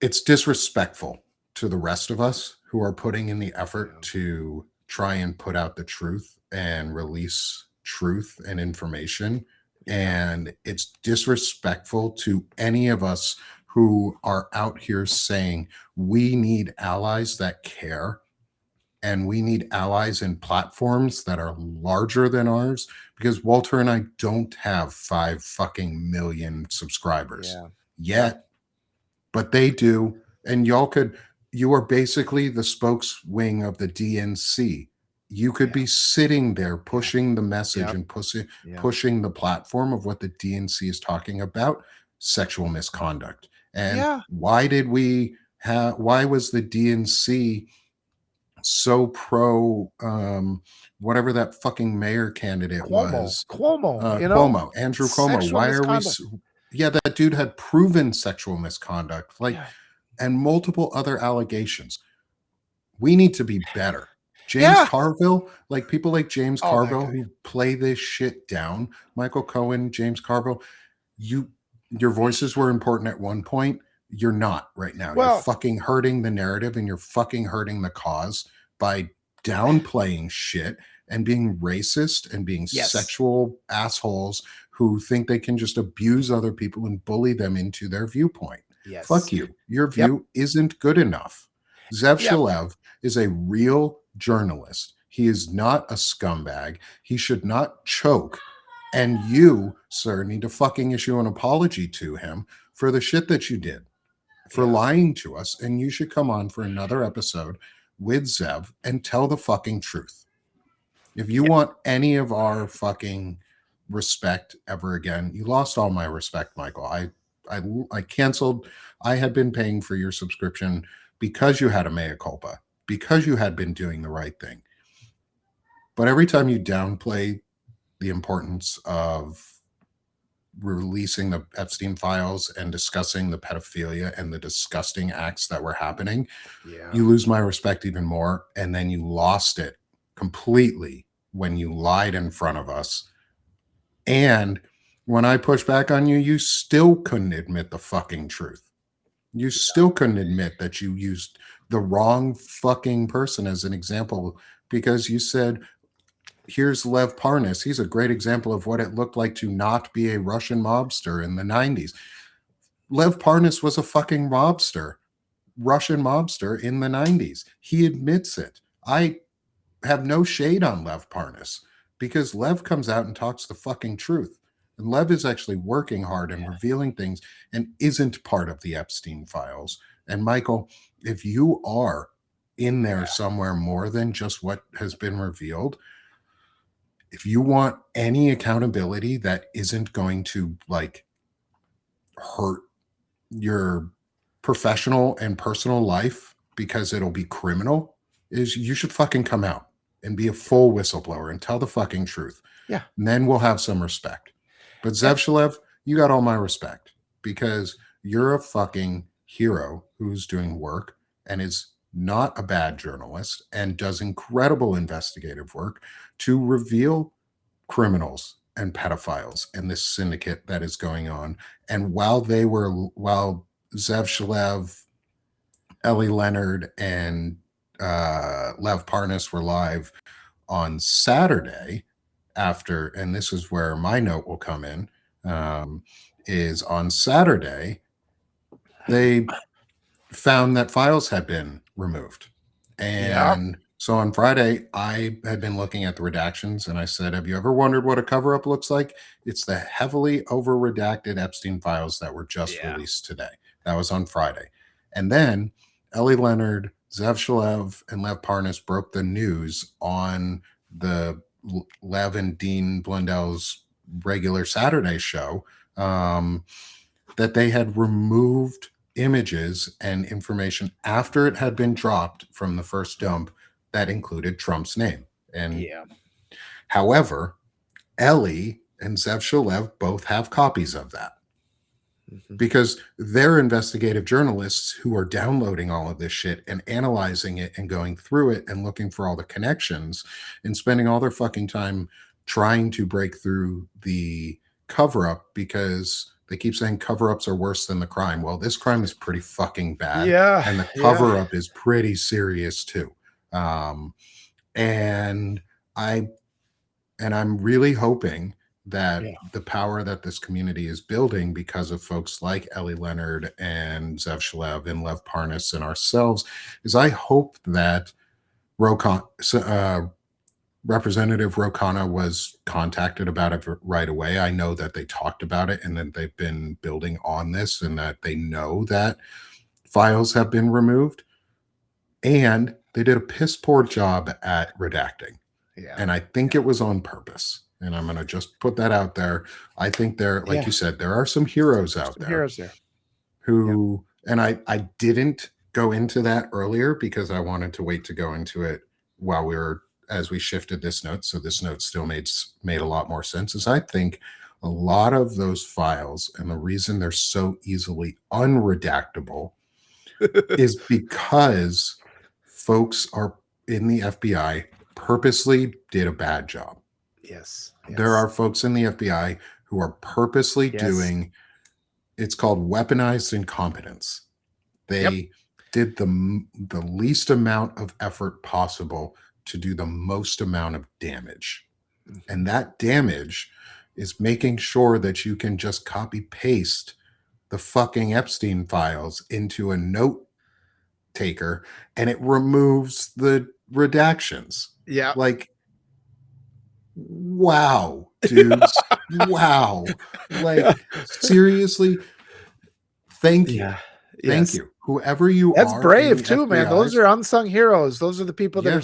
A: It's disrespectful to the rest of us who are putting in the effort to try and put out the truth and release truth and information. And it's disrespectful to any of us who are out here saying we need allies that care. And we need allies in platforms that are larger than ours, because Walter and I don't have 5 fucking million subscribers yet, but they do. And you are basically the spokes wing of the DNC. You could be sitting there pushing the message and pushing the platform of what the DNC is talking about, sexual misconduct. And why was the DNC so pro whatever that fucking mayor candidate was? Cuomo, Andrew Cuomo. Why are we? That dude had proven sexual misconduct, and multiple other allegations. We need to be better. James Carville, people like James Carville who play this shit down. Michael Cohen, James Carville, your voices were important at one point, You're not right now. You're
B: Well,
A: fucking hurting the narrative and you're fucking hurting the cause by downplaying shit and being racist and being
B: yes,
A: sexual assholes who think they can just abuse other people and bully them into their viewpoint. Fuck
B: yes,
A: you. Your
B: yep,
A: view isn't good enough. Zev
B: yep,
A: Shalev is a real journalist. He is not a scumbag. He should not choke. And you, sir, need to fucking issue an apology to him for the shit that you did, for
B: yeah,
A: lying to us. And you should come on for another episode with Zev and tell the fucking truth. If you
B: yeah,
A: want any of our fucking respect ever again, you lost all my respect, Michael. I canceled. I had been paying for your subscription because you had a mea culpa, because you had been doing the right thing. But every time you downplay the importance of releasing the Epstein files and discussing the pedophilia and the disgusting acts that were happening,
B: yeah,
A: you lose my respect even more. And then you lost it completely when you lied in front of us. And when I pushed back on you, you still couldn't admit the fucking truth. You still couldn't admit that you used the wrong fucking person as an example because you said, here's Lev Parnas. He's a great example of what it looked like to not be a Russian mobster in the 90s. Lev Parnas was a fucking mobster, Russian mobster in the 90s. He admits it. I have no shade on Lev Parnas because Lev comes out and talks the fucking truth. And Lev is actually working hard and revealing things and isn't part of the Epstein files. And Michael, if you are in there
B: yeah,
A: somewhere more than just what has been revealed, if you want any accountability that isn't going to like hurt your professional and personal life because it'll be criminal, is you should fucking come out and be a full whistleblower and tell the fucking truth.
B: yeah,
A: And then we'll have some respect. But
B: yeah,
A: Zev Shalev, you got all my respect because you're a fucking hero who's doing work and is not a bad journalist and does incredible investigative work to reveal criminals and pedophiles and this syndicate that is going on. And while Zev Shalev, Ellie Leonard, and Lev Parnas were live on Saturday after, and this is where my note will come in, is on Saturday, they found that files had been removed.
B: yeah,
A: And so on Friday, I had been looking at the redactions and I said, have you ever wondered what a cover up looks like? It's the heavily over redacted Epstein files that were just
B: yeah,
A: released today. That was on Friday. And then Ellie Leonard, Zev Shalev, and Lev Parnas broke the news on the Lev and Dean Blundell's regular Saturday show, that they had removed images and information after it had been dropped from the first dump that included Trump's name. And
B: yeah,
A: however, Ellie and Zev Shalev both have copies of that
B: mhm,
A: because they're investigative journalists who are downloading all of this shit and analyzing it and going through it and looking for all the connections and spending all their fucking time trying to break through the cover up because they keep saying cover ups are worse than the crime. Well, this crime is pretty fucking bad,
B: yeah,
A: and the
B: yeah,
A: cover up is pretty serious too. Um, and I and I'm really hoping that
B: yeah,
A: the power that this community is building because of folks like Ellie Leonard and Zev Shalev and Lev Parnas and ourselves is I hope that Rokon, Representative Rokana was contacted about it right away. I know that they talked about it and that they've been building on this and that they know that files have been removed. And they did a piss poor job at redacting.
B: yeah,
A: And I think it was on purpose. And I'm going to just put that out there. I think there, like
B: yeah.
A: you said, there are some heroes
B: There's
A: out
B: some
A: there
B: heroes there. Yep.
A: who, and I didn't go into that earlier because I wanted to wait to go into it while we were, as we shifted this note. So this note still made a lot more sense. Is I think a lot of those files and the reason they're so easily unredactable is because folks are in the FBI purposely did a bad job.
B: Yes,
A: There
B: yes,
A: are folks in the FBI who are purposely
B: yes,
A: doing It's called weaponized incompetence.
B: Yep.
A: They did the least amount of effort possible to do the most amount of damage. And
B: Mhm.
A: that damage is making sure that you can just copy paste the fucking Epstein files into a note taker and it removes the redactions.
B: Yeah.
A: Like, wow, dudes. Wow.
B: Yeah.
A: Like, seriously, thank you.
B: Yeah.
A: Thank
B: Yes.
A: you. Whoever you
B: That's
A: are in
B: brave
A: the
B: too, man. Those
A: FBI's,
B: are unsung heroes. Those are the people that are
A: yeah,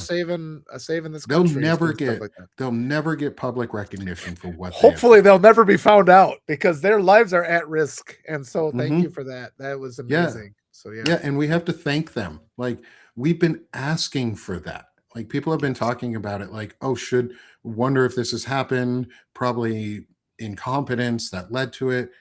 B: saving this
A: they'll
B: country
A: never
B: and stuff
A: get
B: like that.
A: they'll never get public recognition for what they have
B: Hopefully,
A: done.
B: they'll never be found out because their lives are at risk. And so, thank you
A: Mhm.
B: for that. That was
A: Yeah.
B: amazing. So, yeah.
A: Yeah, and we have to thank them. Like, we've been asking for that. Like, people have been
B: Yes.
A: talking about it like, "Oh, should wonder if this has happened, probably incompetence that led to it."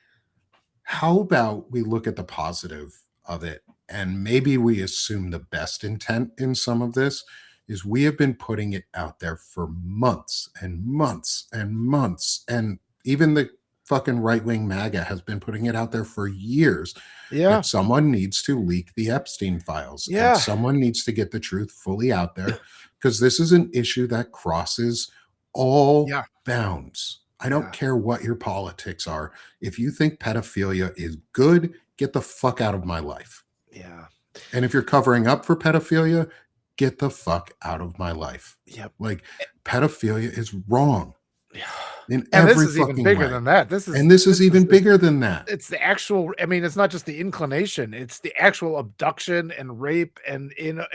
A: How about we look at the positive of it and maybe we assume the best intent in some of this is we have been putting it out there for months and months and months, and even the fucking right-wing MAGA has been putting it out there for years
B: Yeah.
A: that someone needs to leak the Epstein files and
B: Yeah.
A: someone needs to get the truth fully out there because this is an issue that crosses all
B: Yeah.
A: bounds. I don't
B: Yeah.
A: care what your politics are. If you think pedophilia is good, get the fuck out of my life.
B: Yeah.
A: And if you're covering up for pedophilia, get the fuck out of my life.
B: Yep.
A: Like, pedophilia is wrong
B: Yeah.
A: in
B: And this
A: every
B: is even
A: fucking
B: bigger
A: way.
B: than that.
A: And this is even bigger than that.
B: It's the actual, I mean, it's not just the inclination, it's the actual abduction and rape and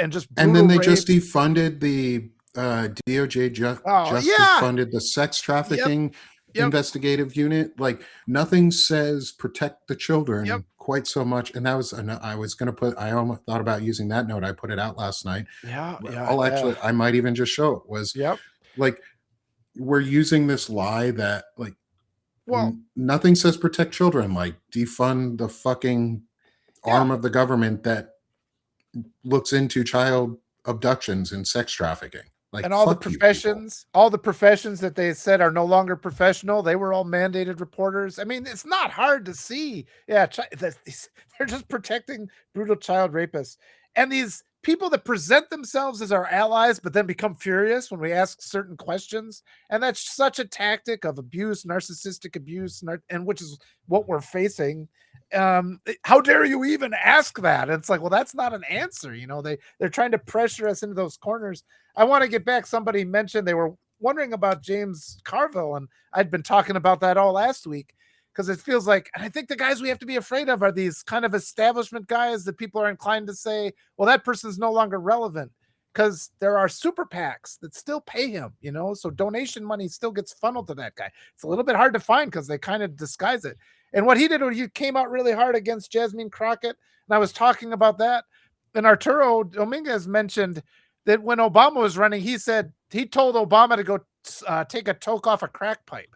B: just
A: And then
B: brutal
A: they just
B: rapes.
A: defunded the DOJ
B: Oh,
A: just
B: yeah.
A: defunded the sex
B: Yep.
A: trafficking
B: Yep.
A: investigative unit. Like, nothing says protect the
B: Yep.
A: children quite so much. And that was I was going to put. I almost thought about using that note. I put it out last night.
B: Yeah. Yeah.
A: I'll
B: Yeah.
A: actually. I might even just show it. Was
B: Yep.
A: like we're using this lie that like
B: Well,
A: nothing says protect children. Like, defund the fucking
B: yeah.
A: arm of the government that looks into child abductions and sex trafficking. Like,
B: And
A: fuck you people.
B: all the professions that they said are no longer professional, they were all mandated reporters. I mean, it's not hard to see. Yeah, they're just protecting brutal child rapists. And these people that present themselves as our allies, but then become furious when we ask certain questions. And that's such a tactic of abuse, narcissistic abuse, and which is what we're facing. How dare you even ask that? It's like, well, that's not an answer. They're trying to pressure us into those corners. I want to get back. Somebody mentioned they were wondering about James Carville, and I'd been talking about that all last week because it feels like, and I think the guys we have to be afraid of are these kind of establishment guys that people are inclined to say, well, that person's no longer relevant because there are super PACs that still pay him, so donation money still gets funneled to that guy. It's a little bit hard to find because they kind of disguise it. And what he did, when he came out really hard against Jasmine Crockett, and I was talking about that, and Arturo Dominguez mentioned that when Obama was running, he said he told Obama to go take a toke off a crack pipe.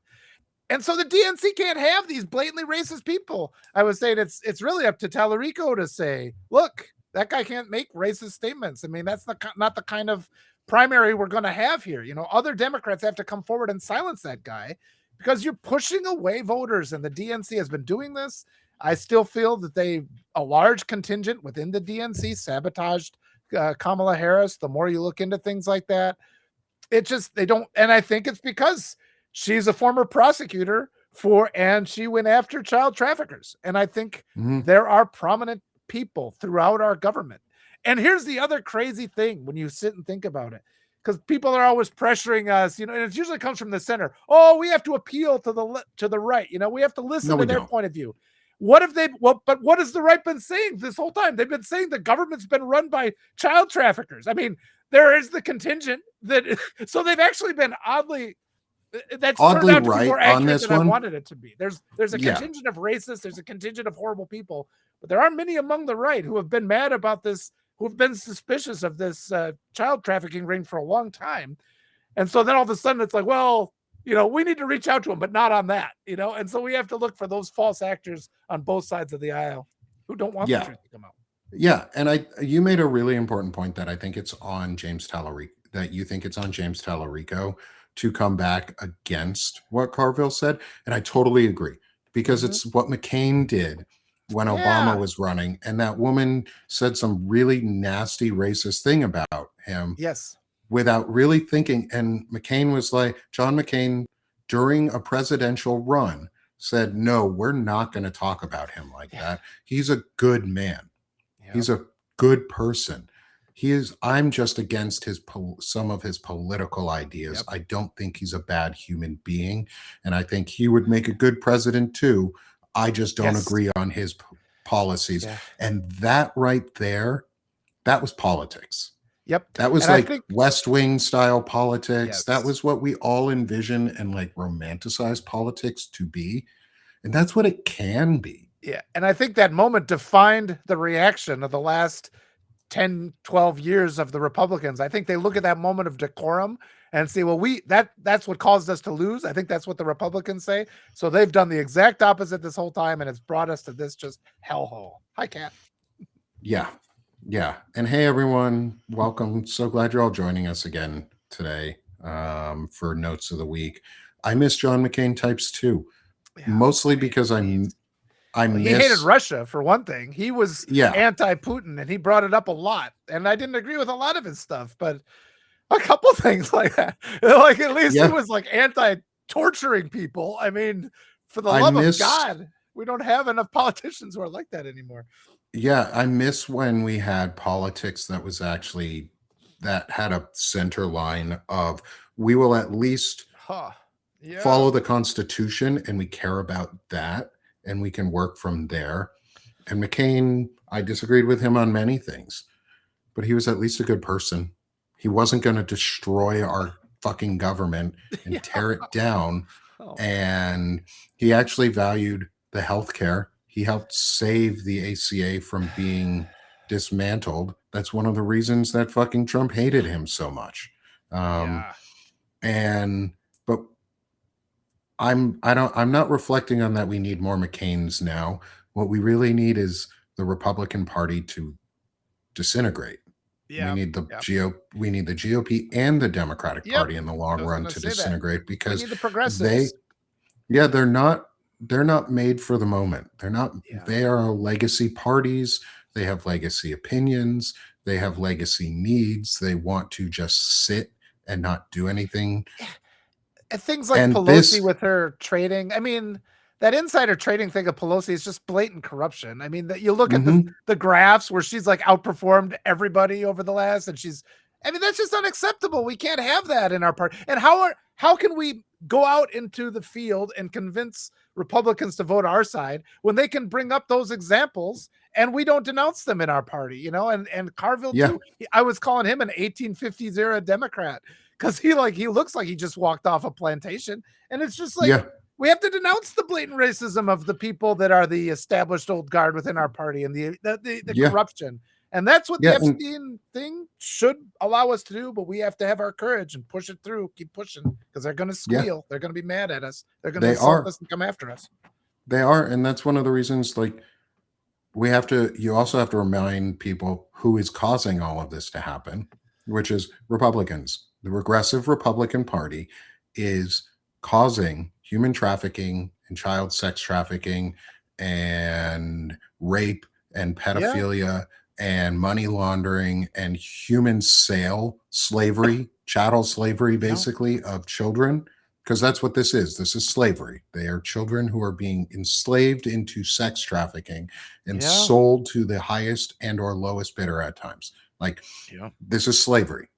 B: And so the DNC can't have these blatantly racist people. I was saying it's really up to Tallarico to say, look, that guy can't make racist statements. I mean, that's not the kind of primary we're going to have here. Other Democrats have to come forward and silence that guy because you're pushing away voters, and the DNC has been doing this. I still feel that a large contingent within the DNC sabotaged Kamala Harris. The more you look into things like that, they don't. And I think it's because she's a former prosecutor and she went after child traffickers. And I think there are prominent people throughout our government. And here's the other crazy thing when you sit and think about it, because people are always pressuring us, and it usually comes from the center. Oh, we have to appeal to the right. We have to listen to their point of view. But what has the right been saying this whole time? They've been saying the government's been run by child traffickers. I mean, there is the contingent that, so they've actually been that's turned out to be
A: right
B: more
A: on
B: accurate
A: this
B: than I
A: one.
B: wanted it to be. There's a contingent of racists, there's a contingent of horrible people, but there are many among the right who have been mad about this, who have been suspicious of this child trafficking ring for a long time. And so then all of a sudden it's like, well, we need to reach out to them, but not on that, and so we have to look for those false actors on both sides of the aisle who don't want the truth to come out.
A: Yeah, and you made a really important point that I think it's on James Tallarico, that you think it's on James Tallarico to come back against what Carville said, and I totally agree. because
B: Mhm.
A: it's what McCain did when Obama
B: Yeah.
A: was running. And that woman said some really nasty racist thing about him
B: Yes.
A: without really thinking. And McCain was like, John McCain, during a presidential run, said, no, we're not going to talk about him like
B: Yeah.
A: that. He's a good man.
B: Yep.
A: He's a good person. He is. I'm just against some of his political ideas.
B: Yep.
A: I don't think he's a bad human being, and I think he would make a good president too. I just don't
B: Yes.
A: agree on his policies,
B: Yeah.
A: and that right there, that was politics.
B: Yep.
A: That was
B: And I
A: like
B: think
A: West Wing style politics. That
B: yes.
A: was what we all envision and like romanticize politics to be, and that's what it can be.
B: Yeah. And I think that moment defined the reaction of the last 10, 12 years of the Republicans. I think they look at that moment of decorum and say, well, that's what caused us to lose. I think that's what the Republicans say. So they've done the exact opposite this whole time, and it's brought us to this just hellhole. Hi, Kat.
A: Yeah. Yeah. And hey, everyone, welcome. So glad you're all joining us again today for Notes of the Week. I miss John McCain types too,
B: Yeah.
A: mostly because I
B: Well, he hated
A: miss,
B: Russia for one thing. He was
A: yeah,
B: anti-Putin, and he brought it up a lot. And I didn't agree with a lot of his stuff, but a couple things like that. Like at least he
A: yeah,
B: was like anti-torturing people. I mean, for the
A: I
B: love of
A: miss,
B: God, we don't have enough politicians who are like that anymore.
A: yeah, I miss when we had politics that was actually, that had a center line of we will at least
B: Huh. Yeah.
A: follow the Constitution and we care about that and we can work from there. And McCain, I disagreed with him on many things, but he was at least a good person. He wasn't going to destroy our fucking government and
B: Yeah.
A: tear it down.
B: Oh man.
A: And he actually valued the healthcare. He helped save the ACA from being dismantled. That's one of the reasons that fucking Trump hated him so much. Um,
B: Yeah.
A: and but I'm not reflecting on that we need more McCains now. What we really need is the Republican Party to disintegrate. We
B: Yeah.
A: need the
B: Yeah.
A: we need the GOP and the Democratic
B: Yep.
A: Party in the
B: I
A: long
B: was
A: run
B: gonna
A: to
B: say that.
A: disintegrate
B: We
A: because
B: need the
A: they,
B: progressives.
A: yeah, they're not made for the moment. They're not,
B: Yeah.
A: they are legacy parties. They have legacy opinions. They have legacy needs. They want to just sit and not do anything.
B: And things like
A: And
B: Pelosi
A: this,
B: with her trading. I mean, that insider trading thing of Pelosi is just blatant corruption. I mean, that you look at
A: mhm,
B: the graphs where she's like outperformed everybody over the last, and she's. I mean, that's just unacceptable. We can't have that in our party. And how can we go out into the field and convince Republicans to vote our side when they can bring up those examples and we don't denounce them in our party? And Carville
A: yeah,
B: too. I was calling him an 1850s era Democrat because he looks like he just walked off a plantation, and it's just like
A: yeah,
B: we have to denounce the blatant racism of the people that are the established old guard within our party and the
A: yeah,
B: corruption. And that's what the
A: yeah, and
B: Epstein thing should allow us to do, but we have to have our courage and push it through, keep pushing, because they're going to
A: yeah,
B: squeal. They're going to be mad at us. They're going to
A: they
B: assault
A: are.
B: us and come after us.
A: They are. And that's one of the reasons, like, you also have to remind people who is causing all of this to happen, which is Republicans. The regressive Republican Party is causing human trafficking and child sex trafficking and rape and
B: Yeah.
A: pedophilia and money laundering and human sale slavery, chattel slavery,
B: Yeah.
A: basically, of children, because that's what this is. This is slavery. They are children who are being enslaved into sex trafficking and
B: Yeah.
A: sold to the highest and or lowest bidder at times. Like,
B: Yeah.
A: this is slavery.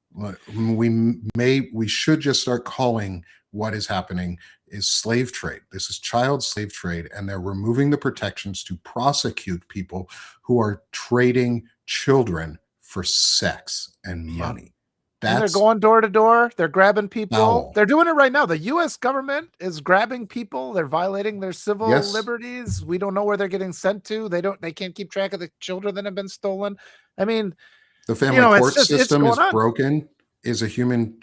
A: We should just start calling what is happening is slave trade. This is child slave trade, and they're removing the protections to prosecute people who are trading children for sex and
B: Yeah.
A: money.
B: And they're
A: That's
B: going door to door. They're grabbing people.
A: foul.
B: They're doing it right now. The US government is grabbing people. They're violating their civil
A: Yes,
B: liberties. We don't know where they're getting sent to. They can't keep track of the children that have been stolen. I mean,
A: the family court
B: it's
A: system
B: going
A: is
B: on.
A: broken. Is a human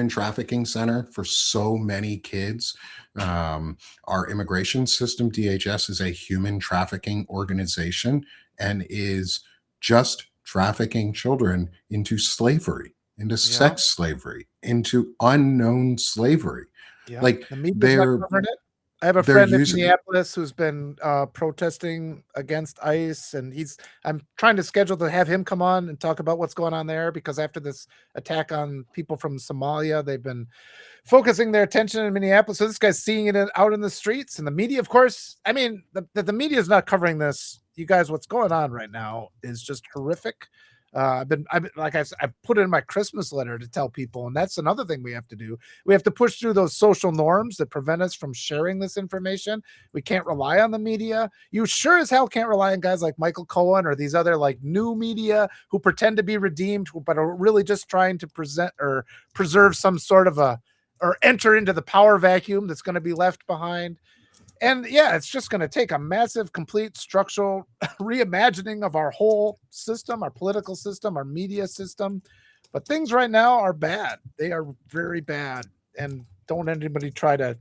A: trafficking center for so many kids. Our immigration system, DHS, is a human trafficking organization and is just trafficking children into slavery, into
B: Yeah.
A: sex slavery, into unknown slavery.
B: Yeah.
A: Like,
B: The media's not
A: they're
B: covering it. I have a
A: they're
B: friend in
A: using
B: Minneapolis who's been protesting against ICE, and I'm trying to schedule to have him come on and talk about what's going on there because after this attack on people from Somalia, they've been focusing their attention in Minneapolis. So this guy's seeing it out in the streets, and the media, of course. I mean, the media is not covering this. You guys, what's going on right now is just horrific. I've been, like I put it in my Christmas letter to tell people, and that's another thing we have to do. We have to push through those social norms that prevent us from sharing this information. We can't rely on the media. You sure as hell can't rely on guys like Michael Cohen or these other like new media who pretend to be redeemed, but are really just trying to present or preserve some sort of a or enter into the power vacuum that's going to be left behind. And yeah, it's just going to take a massive, complete structural reimagining of our whole system, our political system, our media system. But things right now are bad. They are very bad. And don't anybody try to,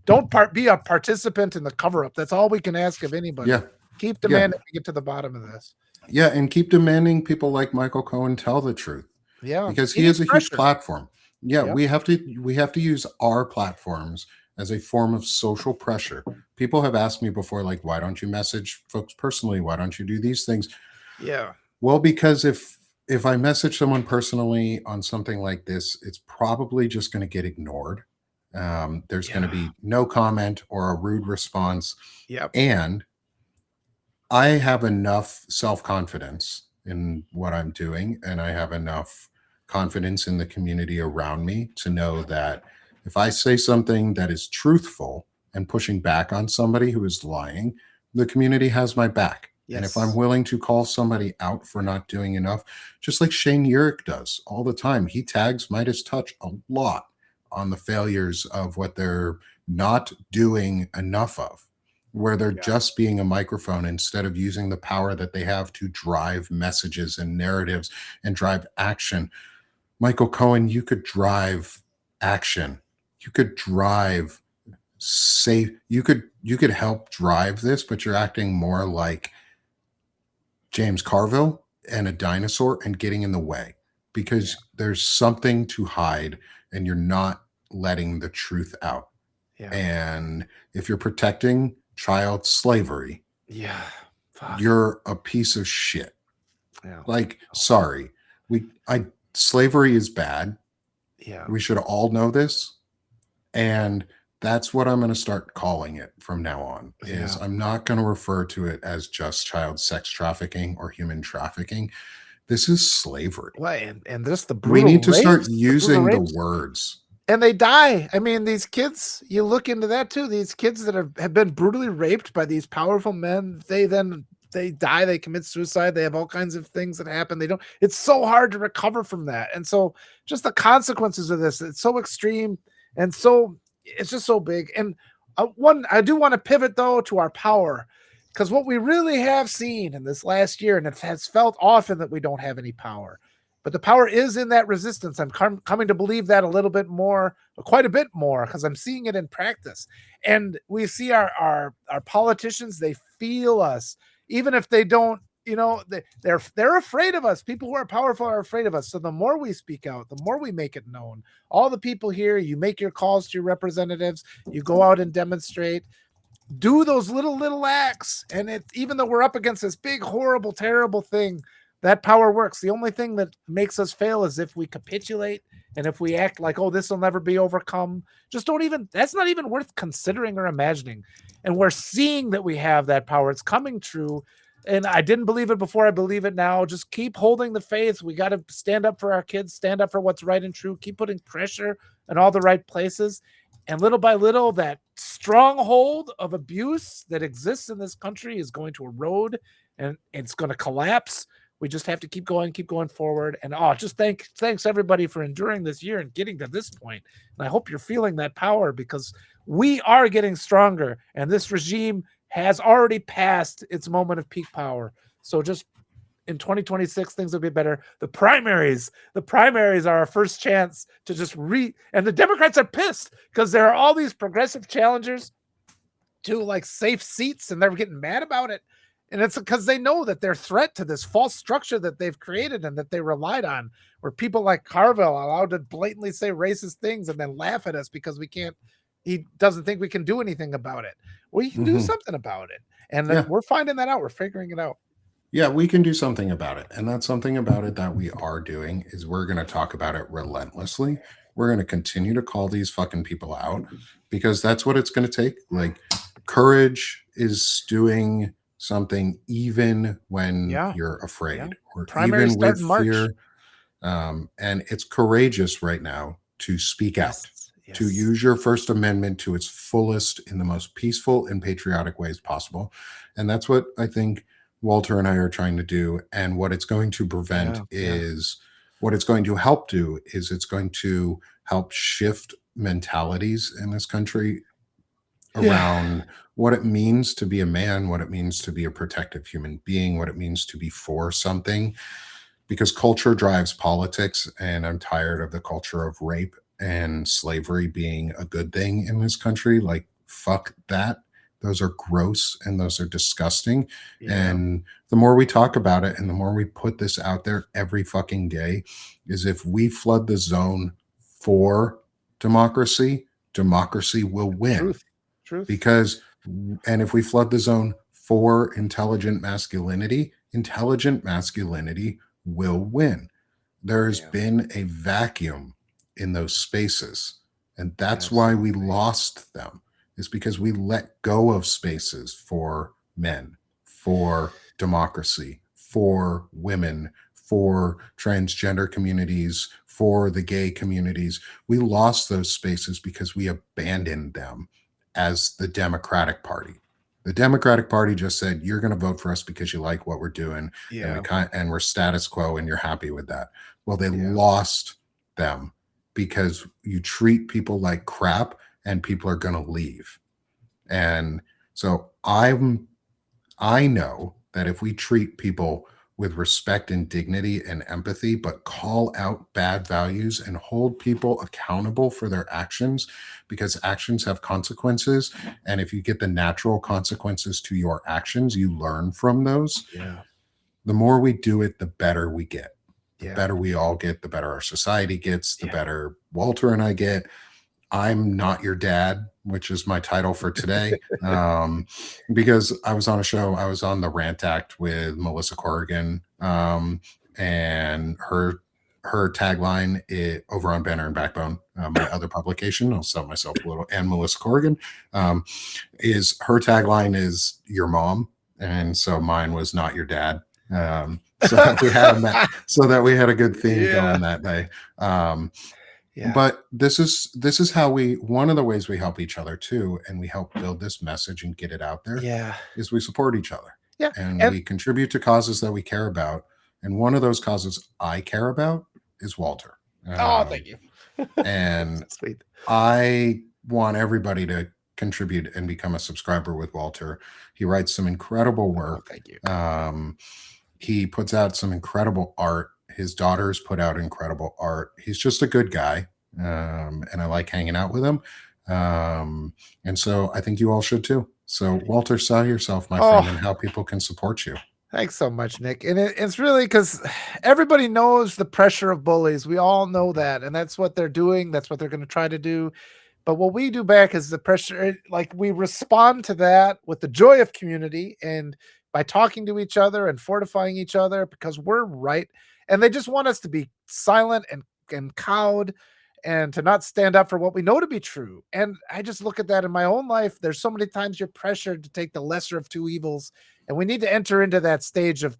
B: don't be a participant in the cover up. That's all we can ask of anybody.
A: yeah,
B: Keep
A: yeah,
B: demanding we get to the bottom of this.
A: yeah, and keep demanding people like Michael Cohen tell the truth
B: Yeah.
A: because
B: He
A: he has
B: needs
A: a huge
B: pressure.
A: platform. Yeah,
B: Yeah.
A: we have to use our platforms as a form of social pressure. People have asked me before, like, why don't you message folks personally? Why don't you do these things?
B: Yeah.
A: Well, because if I message someone personally on something like this, it's probably just going to get ignored. There's going to
B: Yeah.
A: be no comment or a rude response,
B: Yep.
A: and I have enough self confidence in what I'm doing, and I have enough confidence in the community around me to know that if I say something that is truthful and pushing back on somebody who is lying, the community has my back. And if I'm
B: Yes.
A: willing to call somebody out for not doing enough, just like Shane Urick does all the time, he tags Midas Touch a lot on the failures of what they're not doing enough of, where they're
B: Yeah.
A: just being a microphone instead of using the power that they have to drive messages and narratives and drive action. Michael Cohen, you could drive action. You could drive safe. You could help drive this, but you're acting more like James Carville and a dinosaur and getting in the way
B: Yeah.
A: because there's something to hide and you're not letting the truth out.
B: Yeah.
A: And if you're protecting child slavery,
B: Yeah. Fuck.
A: you're a piece of shit.
B: Yeah.
A: Like, sorry. I slavery is bad.
B: Yeah.
A: We should all know this. And that's what I'm going to start calling it from now on. Is
B: Yeah.
A: I'm not going to refer to it as just child sex trafficking or human trafficking. This is slavery.
B: Well, and just the
A: We
B: brutal
A: need to start
B: rapes,
A: using the words.
B: and they die. I mean, these kids, you look into that too. These kids that have been brutally raped by these powerful men, they die, they commit suicide, they have all kinds of things that happen. They don't, it's so hard to recover from that. And so just the consequences of this, it's so extreme and so it's just so big. And I do want to pivot though to our power. Because what we really have seen in this last year, and it has felt often that we don't have any power, but the power is in that resistance. I'm coming to believe that a little bit more, quite a bit more, because I'm seeing it in practice. And we see our politicians, they feel us, even if they don't, they're afraid of us. People who are powerful are afraid of us. So the more we speak out, the more we make it known. All the people here, you make your calls to your representatives, you go out and demonstrate, do those little acts, and it, even though we're up against this big, horrible, terrible thing, that power works. The only thing that makes us fail is if we capitulate and if we act like, oh, this will never be overcome. Just don't even, that's not even worth considering or imagining. And we're seeing that we have that power. It's coming true. And I didn't believe it before. I believe it now. Just keep holding the faith. We got to stand up for our kids, stand up for what's right and true, keep putting pressure in all the right places. And little by little, that stronghold of abuse that exists in this country is going to erode and it's going to collapse. We just have to keep going forward. And just thanks everybody for enduring this year and getting to this point. And I hope you're feeling that power because we are getting stronger. And this regime has already passed its moment of peak power. So just in 2026, things will be better. The primaries are our first chance to just and the Democrats are pissed because there are all these progressive challengers to like safe seats and they're getting mad about it. And it's because they know that their threat to this false structure that they've created and that they relied on, where people like Carville are allowed to blatantly say racist things and then laugh at us because we can't, he doesn't think we can do anything about it. We can do something about it. And
A: Yeah.
B: we're finding that out. We're figuring it out.
A: Yeah, we can do something about it. And that's something about it that we are doing is we're going to talk about it relentlessly. We're going to continue to call these fucking people out because that's what it's going to take. Like courage is doing something even when
B: Yeah.
A: you're
B: Yeah.
A: afraid or
B: Primary
A: even
B: start
A: with
B: in March.
A: fear. And it's courageous right now to speak out,
B: Yes.
A: to
B: Yes.
A: use your First Amendment to its fullest in the most peaceful and patriotic ways possible. And that's what I think Walter and I are trying to do. And what it's going to prevent
B: Yeah. Yeah.
A: is what it's going to help do is it's going to help shift mentalities in this country
B: Yeah.
A: around what it means to be a man, what it means to be a protective human being, what it means to be for something because culture drives politics and I'm tired of the culture of rape and slavery being a good thing in this country. Like fuck that. Those are gross and those are disgusting.
B: Yeah.
A: And the more we talk about it and the more we put this out there every fucking day is if we flood the zone for democracy, democracy will win
B: Truth. Truth.
A: because and if we flood the zone for intelligent masculinity will win. There's
B: Yeah.
A: been a vacuum in those spaces and that's why we
B: Absolutely.
A: lost them is because we let go of spaces for men, for democracy, for women, for transgender communities, for the gay communities. We lost those spaces because we abandoned them as the Democratic Party. The Democratic Party just said you're going to vote for us because you like what we're doing and
B: Yeah.
A: we're status quo and you're happy with that. Well, they
B: Yeah.
A: lost them because you treat people like crap and people are going to leave. And so I know that if we treat people with respect and dignity and empathy, but call out bad values and hold people accountable for their actions because actions have consequences. And if you get the natural consequences to your actions, you learn from those.
B: Yeah.
A: The more we do it, the better we get. The
B: Yeah.
A: better we all get, the better our society gets, the
B: Yeah.
A: better Walter and I get. I'm not your dad, which is my title for today. Because I was on a show, I was on the Rant Act with Melissa Corrigan, and her tagline over on Banner and Backbone, my other publication, I'll sell myself a little, and Melissa Corrigan, is her tagline is your mom, and so mine was not your dad. So that we had a good theme
B: Yeah.
A: going that day. Um,
B: Yeah.
A: but this is how we one of the ways we help each other too and we help build this message and get it out there
B: Yeah.
A: is we support each other
B: Yeah.
A: and
B: And
A: we contribute to causes that we care about and one of those causes I care about is Walter.
B: oh, thank you.
A: And
B: Sweet.
A: I want everybody to contribute and become a subscriber with Walter. He writes some incredible
B: Oh,
A: work.
B: thank you.
A: He puts out some incredible art. His daughters put out incredible art. He's just a good guy, and I like hanging out with him. And so I think you all should too. So Walter, sell yourself, my friend,
B: Oh,
A: and how people can support you.
B: thanks so much, Nick. And it's really because everybody knows the pressure of bullies. We all know that. And that's what they're doing. That's what they're going to try to do. But what we do back is the pressure, like we respond to that with the joy of community and by talking to each other and fortifying each other because we're right. And they just want us to be silent and cowed and to not stand up for what we know to be true. And I just look at that in my own life. There's so many times you're pressured to take the lesser of two evils. And we need to enter into that stage of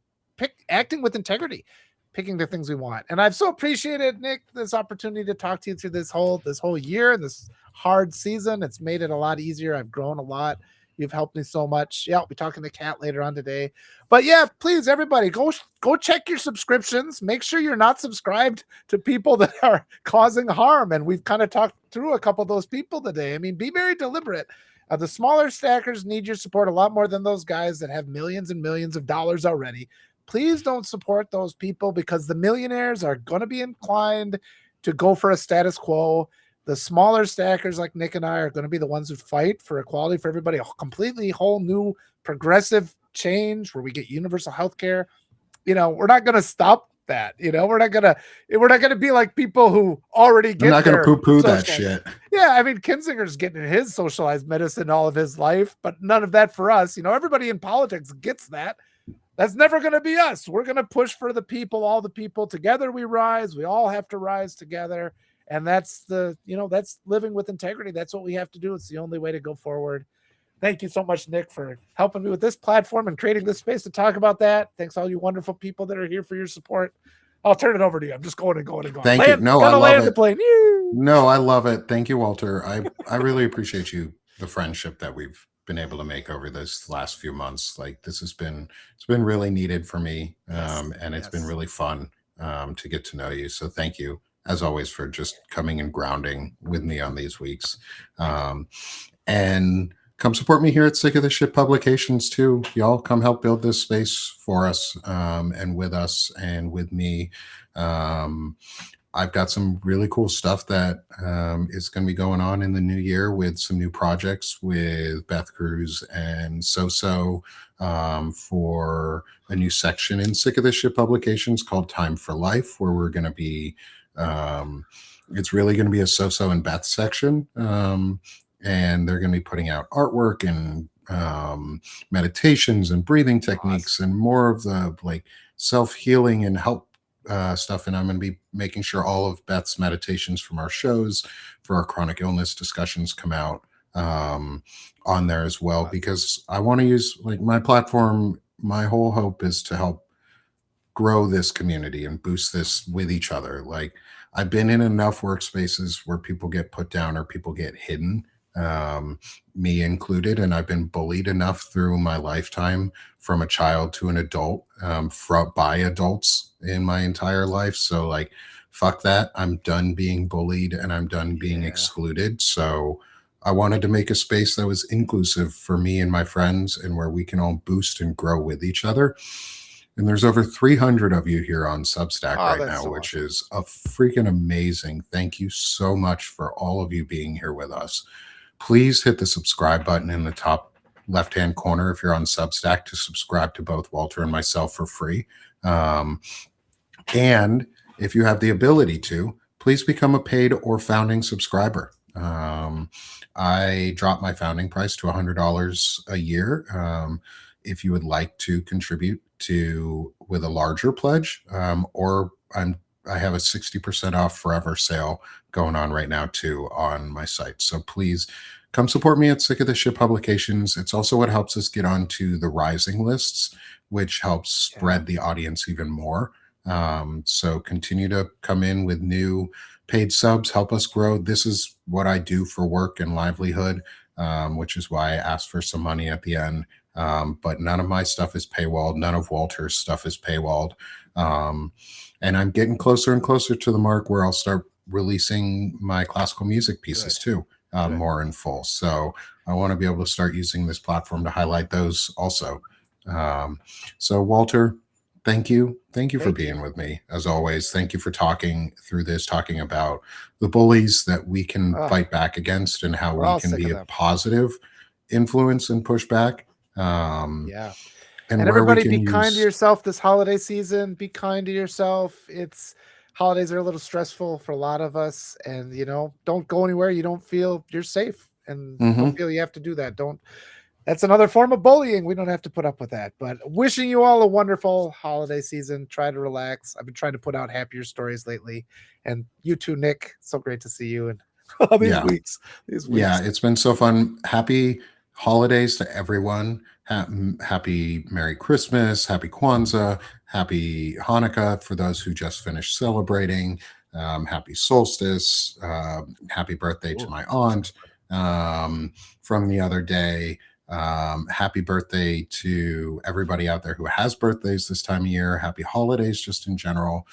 B: acting with integrity, picking the things we want. And I've so appreciated, Nick, this opportunity to talk to you through this whole year and this hard season. It's made it a lot easier. I've grown a lot. You've helped me so much. Yeah, I'll be talking to Kat later on today. But yeah, please, everybody, go check your subscriptions. Make sure you're not subscribed to people that are causing harm. And we've kind of talked through a couple of those people today. I mean, be very deliberate. The smaller stackers need your support a lot more than those guys that have millions and millions of dollars already. Please don't support those people because the millionaires are going to be inclined to go for a status quo. The smaller stackers like Nick and I are going to be the ones who fight for equality for everybody, a completely whole new progressive change where we get universal health care. We're not going to stop that. We're not gonna be like people who already
A: I'm
B: get
A: not going to
B: their
A: poo poo that
B: socialized.
A: shit.
B: Yeah, I mean, Kinzinger's getting his socialized medicine all of his life, but none of that for us. Everybody in politics gets that. That's never going to be us. We're going to push for the people, all the people. Together we rise. We all have to rise together. And that's living with integrity. That's what we have to do. It's the only way to go forward. Thank you so much, Nick, for helping me with this platform and creating this space to talk about that. Thanks all you wonderful people that are here for your support. I'll turn it over to you. I'm just going and going and going.
A: Thank you. No, I
B: Gotta
A: love
B: land the
A: it.
B: plane.
A: No, I love it. Thank you, Walter. I really appreciate the friendship that we've been able to make over this last few months. Like this it's been really needed for me,
B: Yes.
A: and it's been
B: Yes.
A: really fun to get to know you. So thank you, as always, for just coming and grounding with me on these weeks.
B: Thank you.
A: And come support me here at Sick of the Shit Publications too. Y'all come help build this space for us, and with us and with me. Um, I've got some really cool stuff that is going to be going on in the new year with some new projects with Beth Cruz and So for a new section in Sick of This Shit Publications called Time for Life, where we're going to be, um, it's really going to be a So and Beth section. And they're going to be putting out artwork and meditations and breathing techniques and more of the like self healing and help stuff. And I'm going to be making sure all of Beth's meditations from our shows for our chronic illness discussions come out on there as well, because I want to use like my platform. My whole hope is to help grow this community and boost this with each other. Like I've been in enough workspaces where people get put down or people get hidden, um, me included, and I've been bullied enough through my lifetime from a child to an adult, by adults in my entire life. So like, fuck that. I'm done being bullied and I'm done being excluded. So I wanted to make a space that was inclusive for me and my friends and where we can all boost and grow with each other. And there's over 300 of you here on Substack right now,
B: So
A: which
B: awesome.
A: is a freaking amazing. Thank you so much for all of you being here with us. Please hit the subscribe button in the top left hand corner if you're on Substack to subscribe to both Walter and myself for free. And if you have the ability to, please become a paid or founding subscriber. I dropped my founding price to $100 a year. If you would like to contribute to with a larger pledge, or I have a 60% off forever sale going on right now too on my site. So please come support me at Sick of the Shit Publications. It's also what helps us get onto the rising lists, which helps spread the audience even more. So continue to come in with new paid subs, help us grow. This is what I do for work and livelihood, which is why I asked for some money at the end. But none of my stuff is paywalled. None of Walter's stuff is paywalled. And I'm getting closer and closer to the mark where I'll start releasing my classical music pieces too, more in full. So I want to be able to start using this platform to highlight those also. So Walter, thank you. Thank you for being with me as always. Thank you for talking through this, talking about the bullies that we can fight back against and how we can be a positive influence and push back. And where
B: everybody
A: we can
B: be kind to
A: use
B: yourself this holiday season. Be kind to yourself. Holidays are a little stressful for a lot of us, and don't go anywhere you don't feel you're safe and don't feel you have to do that. That's another form of bullying. We don't have to put up with that. But wishing you all a wonderful holiday season. Try to relax. I've been trying to put out happier stories lately. And you too, Nick. So great to see you and all these weeks.
A: Yeah, it's been so fun. Happy holidays to everyone. Happy Merry Christmas, Happy Kwanzaa, Happy Hanukkah for those who just finished celebrating. Happy solstice. Happy birthday to my aunt from the other day. Happy birthday to everybody out there who has birthdays this time of year. Happy holidays just in general.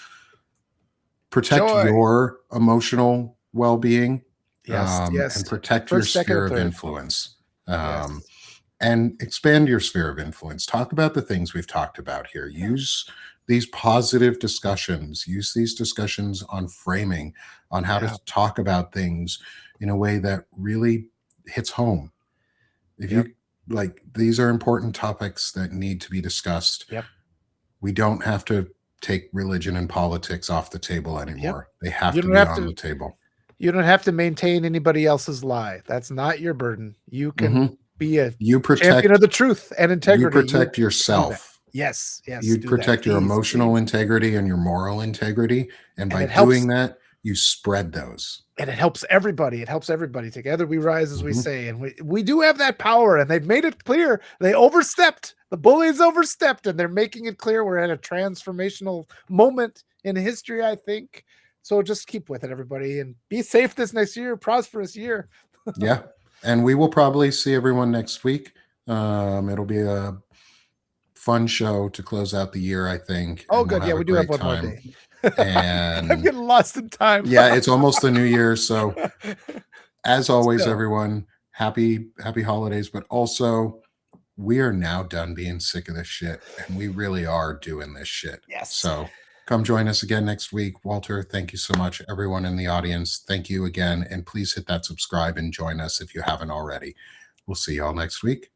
A: Protect your emotional well-being. And protect your sphere of influence. And expand your sphere of influence. Talk about the things we've talked about here. Use these positive discussions. Use these discussions on framing, on how to talk about things in a way that really hits home. If you like, these are important topics that need to be discussed. We don't have to take religion and politics off the table anymore. They have
B: You
A: to
B: don't
A: be
B: have
A: on
B: to
A: the table.
B: you don't have to maintain anybody else's lie. That's not your burden. You can
A: Mhm.
B: be a
A: You
B: champion of
A: protect
B: the truth and
A: you
B: integrity. You
A: protect
B: do that.
A: yourself.
B: Yes,
A: You
B: do that.
A: protect your
B: Please,
A: emotional
B: please.
A: integrity and your moral integrity, and
B: And
A: by
B: it helps
A: doing that, you spread those.
B: and it helps everybody. It helps everybody. Together we rise, as we
A: Mhm.
B: say, and we do have that power. And they've made it clear they overstepped. The bullies overstepped, and they're making it clear we're at a transformational moment in history, I think. So just keep with it, everybody, and be safe this next year. Prosperous year.
A: Yeah, and we will probably see everyone next week. It'll be a fun show to close out the year, I think,
B: Oh,
A: and we'll
B: good. Yeah,
A: have a
B: we do have
A: great
B: one more
A: time.
B: day. I'm
A: And
B: getting lost in time.
A: yeah, it's almost the new year, so as always,
B: Still,
A: everyone, happy holidays, but also we are now done being sick of this shit, and we really are doing this shit.
B: yes.
A: So come join us again next week. Walter, thank you so much. Everyone in the audience, thank you again. And please hit that subscribe and join us if you haven't already. We'll see you all next week.